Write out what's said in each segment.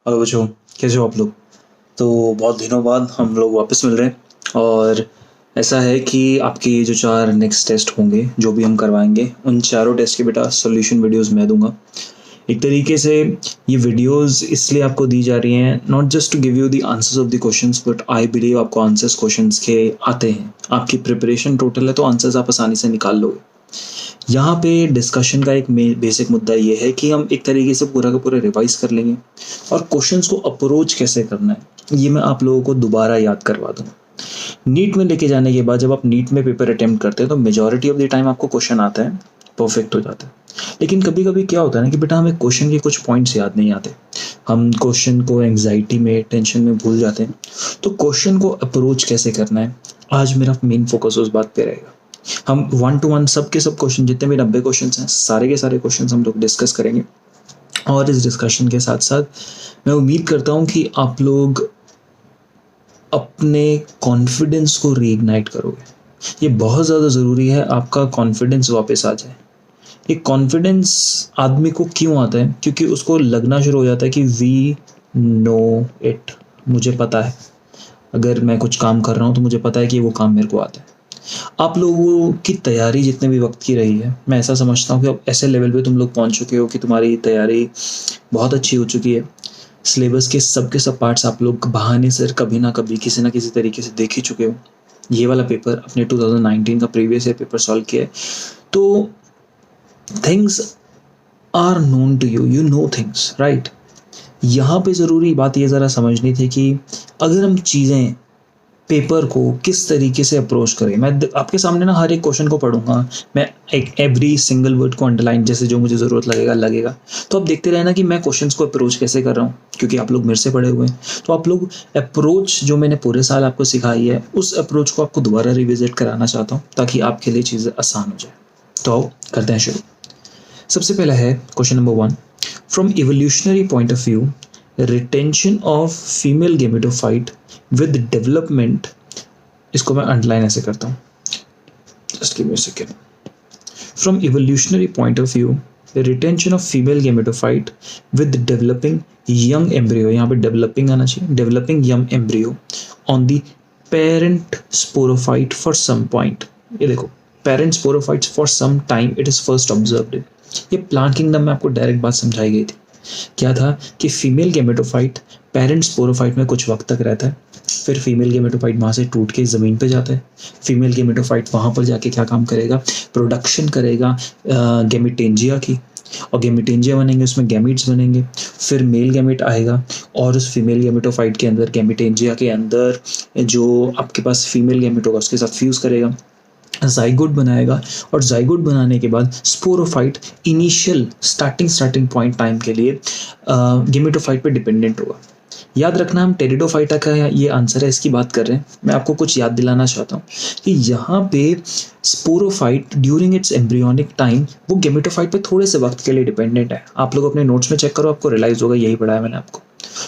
Hello बच्चों, कैसे हो आप लोग। तो बहुत दिनों बाद हम लोग वापस मिल रहे हैं और ऐसा है कि आपके जो 4 नेक्स्ट टेस्ट होंगे जो भी हम करवाएंगे उन चारों टेस्ट के बेटा सॉल्यूशन वीडियोस मैं दूंगा। एक तरीके से ये वीडियोस इसलिए आपको दी जा रही हैं not just to give you the answers of the questions but I believe आपको आंसर्स क्वेश्चंस के आते हैं। आपकी प्रिपरेशन टोटल है तो आंसर्स आप आसानी से निकाल लोगे। यहाँ पे डिस्कशन का एक बेसिक मुद्दा ये है कि हम एक तरीके से पूरा का पूरा रिवाइज कर लेंगे और क्वेश्चंस को अप्रोच कैसे करना है ये मैं आप लोगों को दोबारा याद करवा दूंगा। नीट में लेके जाने के बाद जब आप नीट में पेपर अटेम्प्ट करते हैं तो मेजॉरिटी ऑफ द टाइम आपको क्वेश्चन आता है, परफेक्ट हो जाता है। लेकिन कभी कभी क्या होता है ना कि बेटा हमें क्वेश्चन के कुछ पॉइंट्स याद नहीं आते, हम क्वेश्चन को एंग्जाइटी में टेंशन में भूल जाते हैं। तो क्वेश्चन को अप्रोच कैसे करना है आज मेरा मेन फोकस उस बात पे रहेगा। हम 1 to 1 सब के सब क्वेश्चन जितने भी 90 क्वेश्चन हैं सारे के सारे क्वेश्चन हम लोग डिस्कस करेंगे। और इस डिस्कशन के साथ साथ मैं उम्मीद करता हूँ कि आप लोग अपने कॉन्फिडेंस को रीइग्नाइट करोगे। ये बहुत ज़्यादा ज़रूरी है, आपका कॉन्फिडेंस वापस आ जाए। ये कॉन्फिडेंस आदमी को क्यों आता है? क्योंकि उसको लगना शुरू हो जाता है कि वी नो इट, मुझे पता है, अगर मैं कुछ काम कर रहा हूँ तो मुझे पता है कि वो काम मेरे को आता है। आप लोगों की तैयारी जितने भी वक्त की रही है मैं ऐसा समझता हूँ कि अब ऐसे लेवल पे तुम लोग पहुँच चुके हो कि तुम्हारी तैयारी बहुत अच्छी हो चुकी है। सिलेबस के सब पार्ट्स आप लोग बहाने से कभी ना कभी किसी ना किसी तरीके से देख ही चुके हो। ये वाला पेपर अपने 2019 का प्रीवियस ईयर पेपर सॉल्व किया है तो things are known to you, you know things right. यहाँ पे ज़रूरी बात ये ज़रा समझनी थी कि अगर हम चीज़ें पेपर को किस तरीके से अप्रोच करें। मैं आपके सामने ना हर एक क्वेश्चन को पढ़ूंगा, मैं एक एवरी सिंगल वर्ड को अंडरलाइन जैसे जो मुझे ज़रूरत लगेगा। तो आप देखते रहना कि मैं क्वेश्चंस को अप्रोच कैसे कर रहा हूँ, क्योंकि आप लोग मेरे से पढ़े हुए हैं। तो आप लोग अप्रोच जो मैंने पूरे साल आपको सिखाई है उस अप्रोच को आपको दोबारा रिविजिट कराना चाहता हूँ ताकि आपके लिए चीज़ें आसान हो जाए। तो आओ करते हैं शुरू। सबसे पहला है question number 1, from evolutionary point of view retention of female gametophyte with development, इसको मैं अंडरलाइन ऐसे करता हूँ, just give me a second. From evolutionary point of view retention of female gametophyte with developing young embryo, यहाँ पे developing आना चाहिए, developing young embryo on the parent sporophyte for some point. ये देखो, parent sporophytes for some time it is first observed. ये plant kingdom में आपको direct बात समझाई गई थी। क्या था कि फीमेल गेमेटोफाइट पेरेंट स्पोरोफाइट में कुछ वक्त तक रहता है, फिर फीमेल गेमेटोफाइट वहाँ से टूट के ज़मीन पे जाता है। फीमेल गेमेटोफाइट वहाँ पर जाके क्या काम करेगा? प्रोडक्शन करेगा गेमिटेंजिया की, और गेमिटेंजिया बनेंगे, उसमें गैमीट्स बनेंगे। फिर मेल गैमेट आएगा और उस फीमेल गेमेटोफाइट के अंदर गेमिटेंजिया के अंदर जो आपके पास फीमेल गैमेट होगा उसके साथ फ्यूज़ करेगा, जाइगोट बनाएगा, और जाइगोट बनाने के बाद sporophyte initial starting point time के लिए गेमेटोफाइट पे डिपेंडेंट होगा। याद रखना हम टेरिडोफाइटा का ये आंसर है, इसकी बात कर रहे हैं। मैं आपको कुछ याद दिलाना चाहता हूँ कि यहाँ पे sporophyte during its embryonic time वो गेमेटोफाइट पे थोड़े से वक्त के लिए डिपेंडेंट है। आप लोग अपने नोट्स में चेक करो, आपको रियलाइज होगा, यही पढ़ाया मैंने आपको।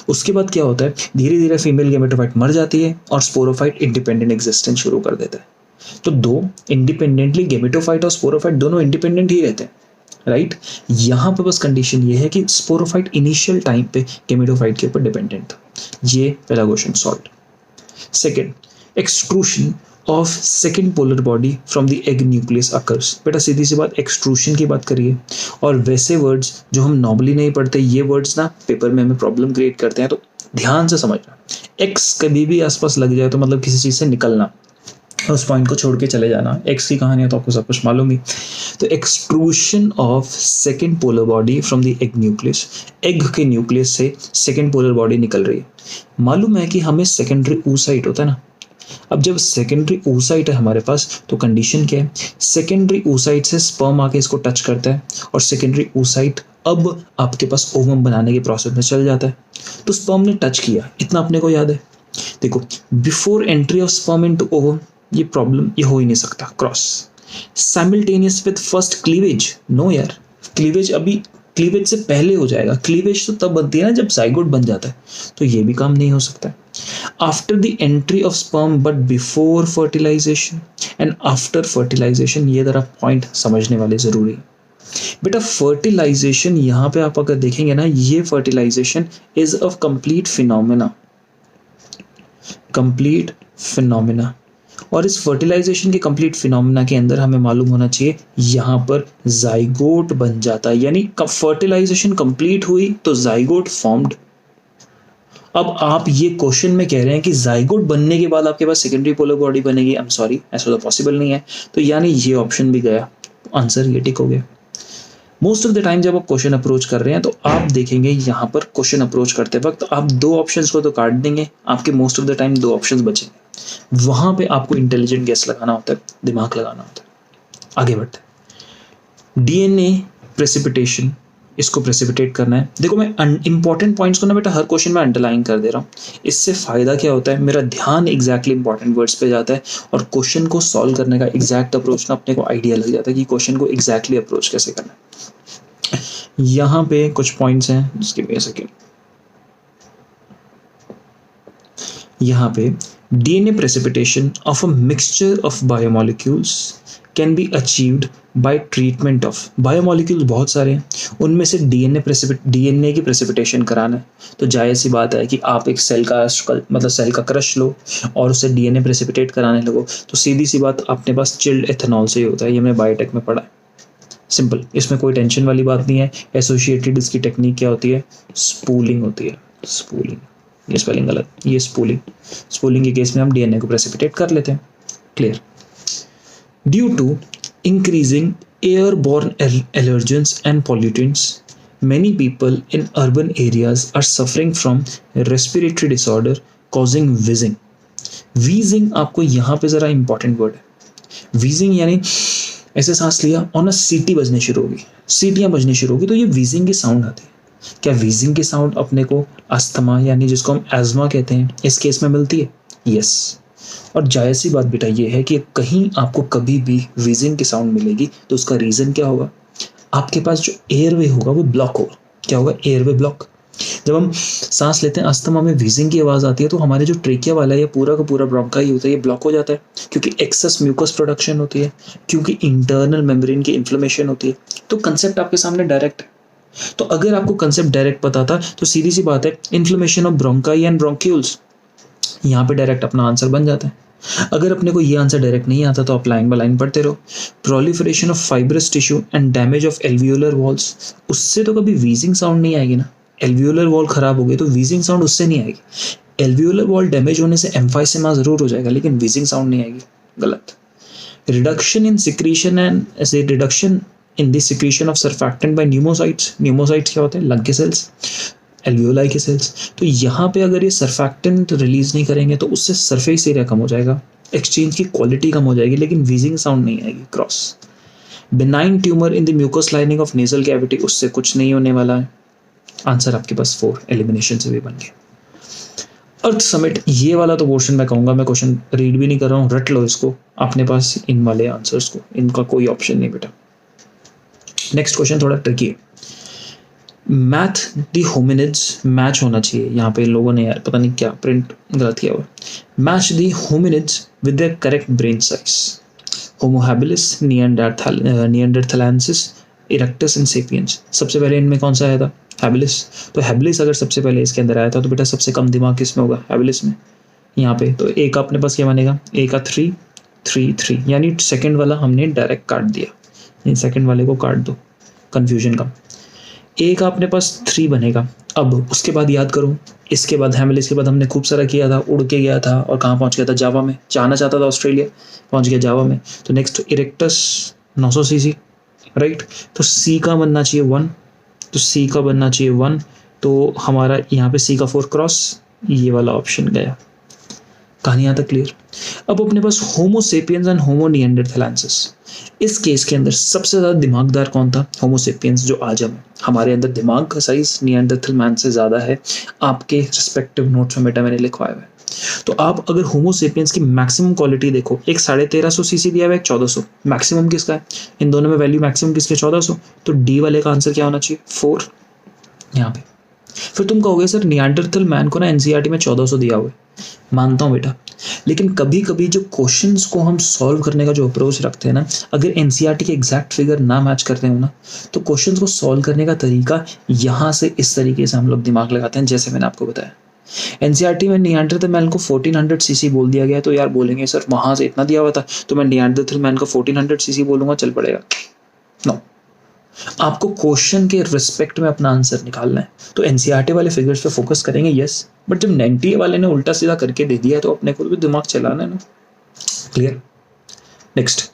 उसके बाद क्या होता है, धीरे धीरे फीमेल गेमेटोफाइट मर जाती है और स्पोरोफाइट इंडिपेंडेंट एग्जिस्टेंस शुरू कर देता है। तो दो इंडिपेंडेंटली, गेमेटोफाइट और स्पोरोफाइट दोनों इंडिपेंडेंट ही रहते हैं राइट। यहाँ पे बस कंडीशन ये है कि स्पोरोफाइट इनिशियल टाइम पे गेमेटोफाइट के ऊपर डिपेंडेंट था। ये पहला question solve. Second, extrusion of second polar body from the egg nucleus occurs. बेटा सीधी सी बात, एक्सट्रूशन की बात करिए, और वैसे वर्ड्स जो हम नॉर्मली नहीं पढ़ते ये वर्ड्स ना पेपर में हमें प्रॉब्लम क्रिएट करते हैं, तो ध्यान से समझना। एक्स कभी भी आसपास लग जाए तो मतलब किसी चीज़ से निकलना, उस पॉइंट को छोड़ के चले जाना। एक्स की कहानी है तो आपको सब कुछ मालूम ही। तो extrusion of second polar body from the egg nucleus, egg के न्यूक्लियस से सेकेंड पोलर बॉडी निकल रही है। मालूम है कि हमें सेकेंडरी oocyte होता है ना। अब जब सेकेंडरी oocyte है हमारे पास तो कंडीशन क्या है, सेकेंडरी oocyte से स्पर्म आके इसको टच करता है और सेकेंडरी oocyte अब आपके पास ओवम बनाने के प्रोसेस में चल जाता है। तो स्पर्म ने टच किया, इतना अपने को याद है। देखो, before entry of sperm into ovum ये प्रॉब्लम ये हो ही नहीं सकता cross. Simultaneous with first cleavage, no यार, क्लीवेज अभी क्लीवेज से पहले हो जाएगा। क्लीवेज तो तब बनती है ना जब जाइगोट बन जाता है, तो ये भी काम नहीं हो सकता। After the entry of sperm but before fertilisation and after fertilisation, ये जरा पॉइंट समझने वाले जरूरी है। बेटा फर्टिलाइजेशन यहाँ पे आप अगर देखेंगे ना, ये fertilisation is a complete phenomena. और इस फर्टिलाइजेशन के कंप्लीट फिनोमिना के अंदर हमें मालूम होना चाहिए यहाँ पर जाइगोट बन जाता है, यानी फर्टिलाइजेशन कंप्लीट हुई तो जाइगोट फॉर्म्ड। अब आप ये क्वेश्चन में कह रहे हैं कि जाइगोट बनने के बाद आपके पास सेकेंडरी पोलर बॉडी बनेगी, आई एम सॉरी, ऐसा तो पॉसिबल नहीं है। तो यानी ये ऑप्शन भी गया, आंसर ये टिक हो गया। मोस्ट ऑफ द टाइम जब आप क्वेश्चन अप्रोच कर रहे हैं तो आप देखेंगे यहाँ पर क्वेश्चन अप्रोच करते वक्त आप दो ऑप्शंस को तो काट देंगे, आपके मोस्ट ऑफ द टाइम दो ऑप्शंस बचेंगे। वहां पे आपको इंटेलिजेंट गेस लगाना होता है, दिमाग लगाना होता है। आगे बढ़ते हैं, डीएनए प्रेसिपिटेशन, इसको प्रेसिपिटेट करना है। देखो मैं इंपॉर्टेंट पॉइंट्स को ना बेटा हर क्वेश्चन में अंडरलाइन कर दे रहा हूँ। इससे फायदा क्या होता है, मेरा ध्यान एग्जैक्टली इंपॉर्टेंट वर्ड्स पे जाता है और क्वेश्चन को सॉल्व करने का एग्जैक्ट अप्रोच ना अपने को आइडिया लग जाता है कि क्वेश्चन को एग्जैक्टली अप्रोच कैसे करना है। यहाँ पे कुछ पॉइंट्स हैं जिसकी वजह से, यहाँ पे DNA precipitation of a mixture of biomolecules can be achieved by treatment of, biomolecules बहुत सारे हैं, उनमें से डीएनए की प्रेसिपिटेशन कराना है। तो जाहिर सी बात है कि आप एक सेल का सेल का क्रश लो और उसे डीएनए प्रेसिपिटेट कराने लगो, तो सीधी सी बात अपने पास चिल्ड एथेनॉल से ही होता है। ये हमने बायोटेक में पढ़ा है, सिंपल, इसमें कोई टेंशन वाली बात नहीं है। एसोसिएटेड इसकी टेक्निक क्या होती है, स्पूलिंग होती है, स्पूलिंग, ये स्पेलिंग गलत, ये स्पूलिंग के केस में हम डीएनए को प्रेसिपिटेट कर लेते हैं। Clear. Due to increasing airborne allergens and pollutants, many people in urban areas are suffering from respiratory disorder causing wheezing। wheezing आपको यहाँ पे जरा इंपॉर्टेंट वर्ड है। wheezing यानी ऐसे सांस लिया और ना सीटी बजने शुरू होगी, सीटियां बजनी शुरू होगी, तो ये wheezing की साउंड आती है। क्या wheezing की साउंड अपने को अस्थमा यानी जिसको हम एज्मा कहते हैं इस केस में मिलती है? यस। और जायज़ सी बात बेटा ये है कि कहीं आपको कभी भी wheezing की साउंड मिलेगी तो उसका रीज़न क्या होगा, आपके पास जो एयरवे होगा वो ब्लॉक होगा। क्या होगा, एयरवे ब्लॉक। जब हम सांस लेते हैं अस्थमा में wheezing की आवाज़ आती है तो हमारे जो ट्रेकिया वाला है, ये पूरा का पूरा ब्रोंकाई होता है, ये ब्लॉक हो जाता है क्योंकि एक्सेस म्यूकस प्रोडक्शन होती है, क्योंकि इंटरनल मेम्ब्रेन की इन्फ्लेमेशन होती है। तो कंसेप्ट आपके सामने डायरेक्ट है। तो अगर आपको कंसेप्ट डायरेक्ट पता था तो सीधी सी बात है, inflammation of bronchi and bronchioles, यहाँ पे डायरेक्ट अपना आंसर बन जाता है। अगर अपने को ये आंसर डायरेक्ट नहीं आता तो आप लाइन बाय लाइन पढ़ते रहो। Proliferation of fibrous tissue and damage of alveolar walls, उससे तो कभी wheezing साउंड नहीं आएगी ना। एल्वियोलर वॉल खराब हो गई तो wheezing साउंड उससे नहीं आएगी। एल्वियोलर वॉल डैमेज होने से एम्फाइसेमा जरूर हो जाएगा लेकिन wheezing साउंड नहीं आएगी, गलत। Reduction in secretion and reduction in the secretion of surfactant by pneumocytes, pneumocytes क्या होते हैं, लंग के सेल्स, एल्वियोलाई के सेल्स। तो यहाँ पे अगर ये सर्फैक्टेंट रिलीज नहीं करेंगे तो उससे सरफेस एरिया कम हो जाएगा, एक्सचेंज की क्वालिटी कम हो जाएगी, लेकिन wheezing साउंड नहीं आएगी। Cross. Benign tumour in the mucous lining of nasal cavity, उससे कुछ नहीं होने वाला है। आंसर आपके पास 4, एलिमिनेशन से भी बन गया। अर्थ समिट, ये वाला तो पोर्शन मैं कहूँगा, मैं क्वेश्चन रीड भी नहीं कर रहा हूँ, रट लो इसको अपने पास, इन वाले आंसर्स को, इनका कोई ऑप्शन नहीं बेटा। नेक्स्ट क्वेश्चन थोड़ा ट्रिकी है। मैथ दी होमिनिड्स, मैच होना चाहिए यहाँ पे, लोगों ने यार पता नहीं क्या प्रिंट गलत किया हुआ। Match the hominids with the correct brain size, Homo habilis, neanderthalensis, erectus and sapiens. सबसे पहले इनमें कौन सा आया था, हैबिलिस। तो हैबिलिस अगर सबसे पहले इसके अंदर आया था तो बेटा सबसे कम दिमाग किस में होगा, हैबिलिस में। यहाँ पे तो ए का अपने पास क्या बनेगा, ए का 3 3 3, यानी सेकेंड वाला हमने डायरेक्ट काट दिया, सेकेंड वाले को काट दो, कन्फ्यूजन का। ए का अपने पास 3 बनेगा। अब उसके बाद याद करो, इसके बाद हैमिलिस के बाद हमने खूब सारा किया था, उड़ के गया था और कहाँ पहुँच गया था, जावा में। जाना चाहता था ऑस्ट्रेलिया, पहुँच गया जावा में। तो नेक्स्ट इरेक्टस 900 cc, राइट। तो सी का बनना चाहिए 1, तो सी का बनना चाहिए 1, तो हमारा यहाँ पे सी का 4 क्रॉस, ये वाला ऑप्शन गया। कहानी यहाँ तक क्लियर। अब अपने पास होमो सेपियंस एंड होमो निएंडरथैलेंसिस, इस केस के अंदर सबसे ज़्यादा दिमागदार कौन था, होमो सेपियंस जो आज हम, हमारे अंदर दिमाग का साइज निएंडरथल मैन से ज़्यादा है। आपके रिस्पेक्टिव नोट्स में बेटा मैंने लिखवाया हुआ है। तो आप अगर होमो सेपियंस की मैक्सिमम क्वालिटी देखो, एक 1350 cc दिया हुआ है, एक 1400, मैक्सिमम किसका है, इन दोनों में वैल्यू मैक्सिमम किसके, 1400। तो डी वाले का आंसर क्या होना चाहिए, 4 यहाँ पे। फिर तुम कहोगे सर निएंडरथल मैन को ना एनसीईआरटी में 1400 दिया हुआ है, मानता हूँ बेटा, लेकिन कभी कभी जो क्वेश्चंस को हम सॉल्व करने का जो अप्रोच रखते हैं ना, अगर एनसीईआरटी के एग्जैक्ट फिगर ना मैच करते हो ना, तो क्वेश्चंस को सॉल्व करने का तरीका यहाँ से इस तरीके से हम लोग दिमाग लगाते हैं, जैसे मैंने आपको बताया। एनसीईआरटी में निएंडरथल मैन को 1400 सीसी बोल दिया गया, तो यार बोलेंगे सर वहां से इतना दिया हुआ था तो मैं निएंडरथल मैन को 1400 सीसी बोलूंगा, चल पड़ेगा? नो, आपको क्वेश्चन के रिस्पेक्ट में अपना आंसर निकालना है। तो एनसीईआरटी वाले फिगर्स पे फोकस करेंगे, यस, बट जब एनटीए वाले ने उल्टा सीधा करके दे दिया है तो अपने को भी दिमाग चलाना है ना। Clear? Next,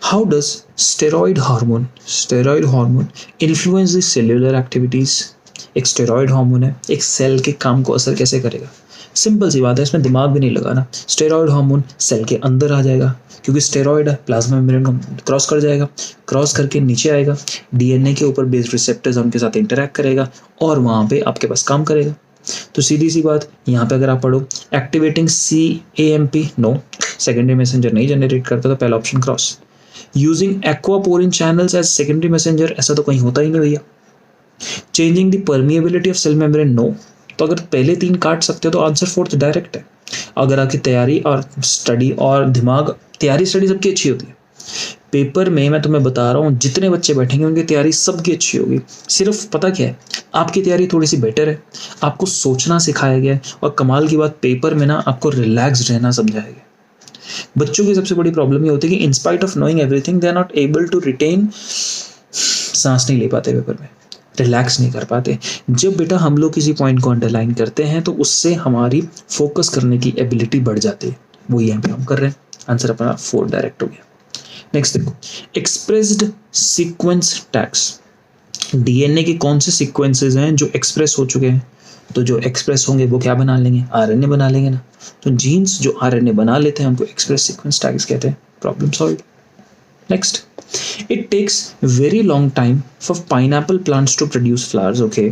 how does steroid hormone influence the cellular activities? एक स्टेरॉइड हार्मोन है, एक सेल के काम को असर कैसे करेगा? सिंपल सी बात है, इसमें दिमाग भी नहीं लगाना। स्टेरॉइड हार्मोन सेल के अंदर आ जाएगा, क्योंकि स्टेरॉइड है, प्लाज्मा मेम्ब्रेन को क्रॉस कर जाएगा, क्रॉस करके नीचे आएगा, डीएनए के ऊपर बेस्ड रिसेप्टर्स उनके साथ इंटरैक्ट करेगा और वहाँ पे आपके पास काम करेगा। तो सीधी सी बात, यहाँ पे अगर आप पढ़ो activating CAMP, no, secondary messenger नहीं जनरेट करता, तो पहला option cross. Using aquaporin channels as secondary messenger, ऐसा तो कहीं होता ही नहीं भैया। Changing the permeability of cell membrane, no. तो अगर पहले 3 काट सकते हो तो आंसर 4th डायरेक्ट है। अगर आपकी तैयारी और स्टडी और दिमाग, तैयारी स्टडी सबकी अच्छी होती है, पेपर में मैं तुम्हें बता रहा हूँ जितने बच्चे बैठेंगे उनकी तैयारी सबकी अच्छी होगी। सिर्फ पता क्या है, आपकी तैयारी थोड़ी सी बेटर है, आपको सोचना सिखाया गया है, और कमाल की बात पेपर में ना आपको रिलैक्स रहना समझाया गया। बच्चों की सबसे बड़ी प्रॉब्लम ये होती है कि in spite of knowing everything they are not able to retain, सांस नहीं ले पाते पेपर में, रिलैक्स नहीं कर पाते। जब बेटा हम लोग किसी पॉइंट को अंडरलाइन करते हैं तो उससे हमारी फोकस करने की एबिलिटी बढ़ जाती है, वो यहाँ पे हम कर रहे हैं। आंसर अपना 4 डायरेक्ट हो गया। नेक्स्ट देखो, एक्सप्रेस्ड सीक्वेंस टैग्स, डीएनए के कौन से सीक्वेंसेस हैं जो एक्सप्रेस हो चुके हैं? तो जो एक्सप्रेस होंगे वो क्या बना लेंगे? आरएनए बना लेंगे ना। तो जीन्स जो आरएनए बना लेते हैं हमको एक्सप्रेस सीक्वेंस टैग्स कहते हैं। Problem solve. Next, it takes very long time for pineapple plants to produce flowers, okay?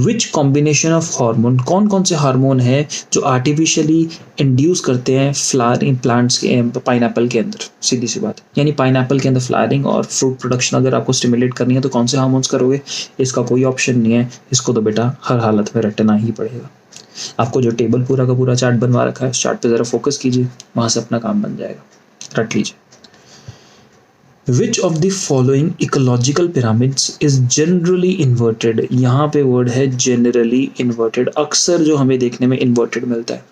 Which combination of hormone, कौन कौन से हार्मोन है जो आर्टिफिशियली इंड्यूस करते हैं फ्लावरिंग प्लांट्स के पाइनएप्पल के अंदर? सीधी सी बात, यानी पाइनएप्पल के अंदर फ्लावरिंग और फ्रूट प्रोडक्शन अगर आपको स्टिमुलेट करनी है तो कौन से हार्मोन्स करोगे? इसका कोई ऑप्शन नहीं है, इसको तो बेटा हर हालत में रटना ही पड़ेगा। आपको जो टेबल पूरा का पूरा चार्ट बनवा रखा है उस चार्ट पे जरा फोकस कीजिए, वहां से अपना काम बन जाएगा, रट लीजिए। Which of the following ecological pyramids is generally inverted? यहाँ पे वर्ड है generally inverted, अक्सर जो हमें देखने में inverted मिलता है।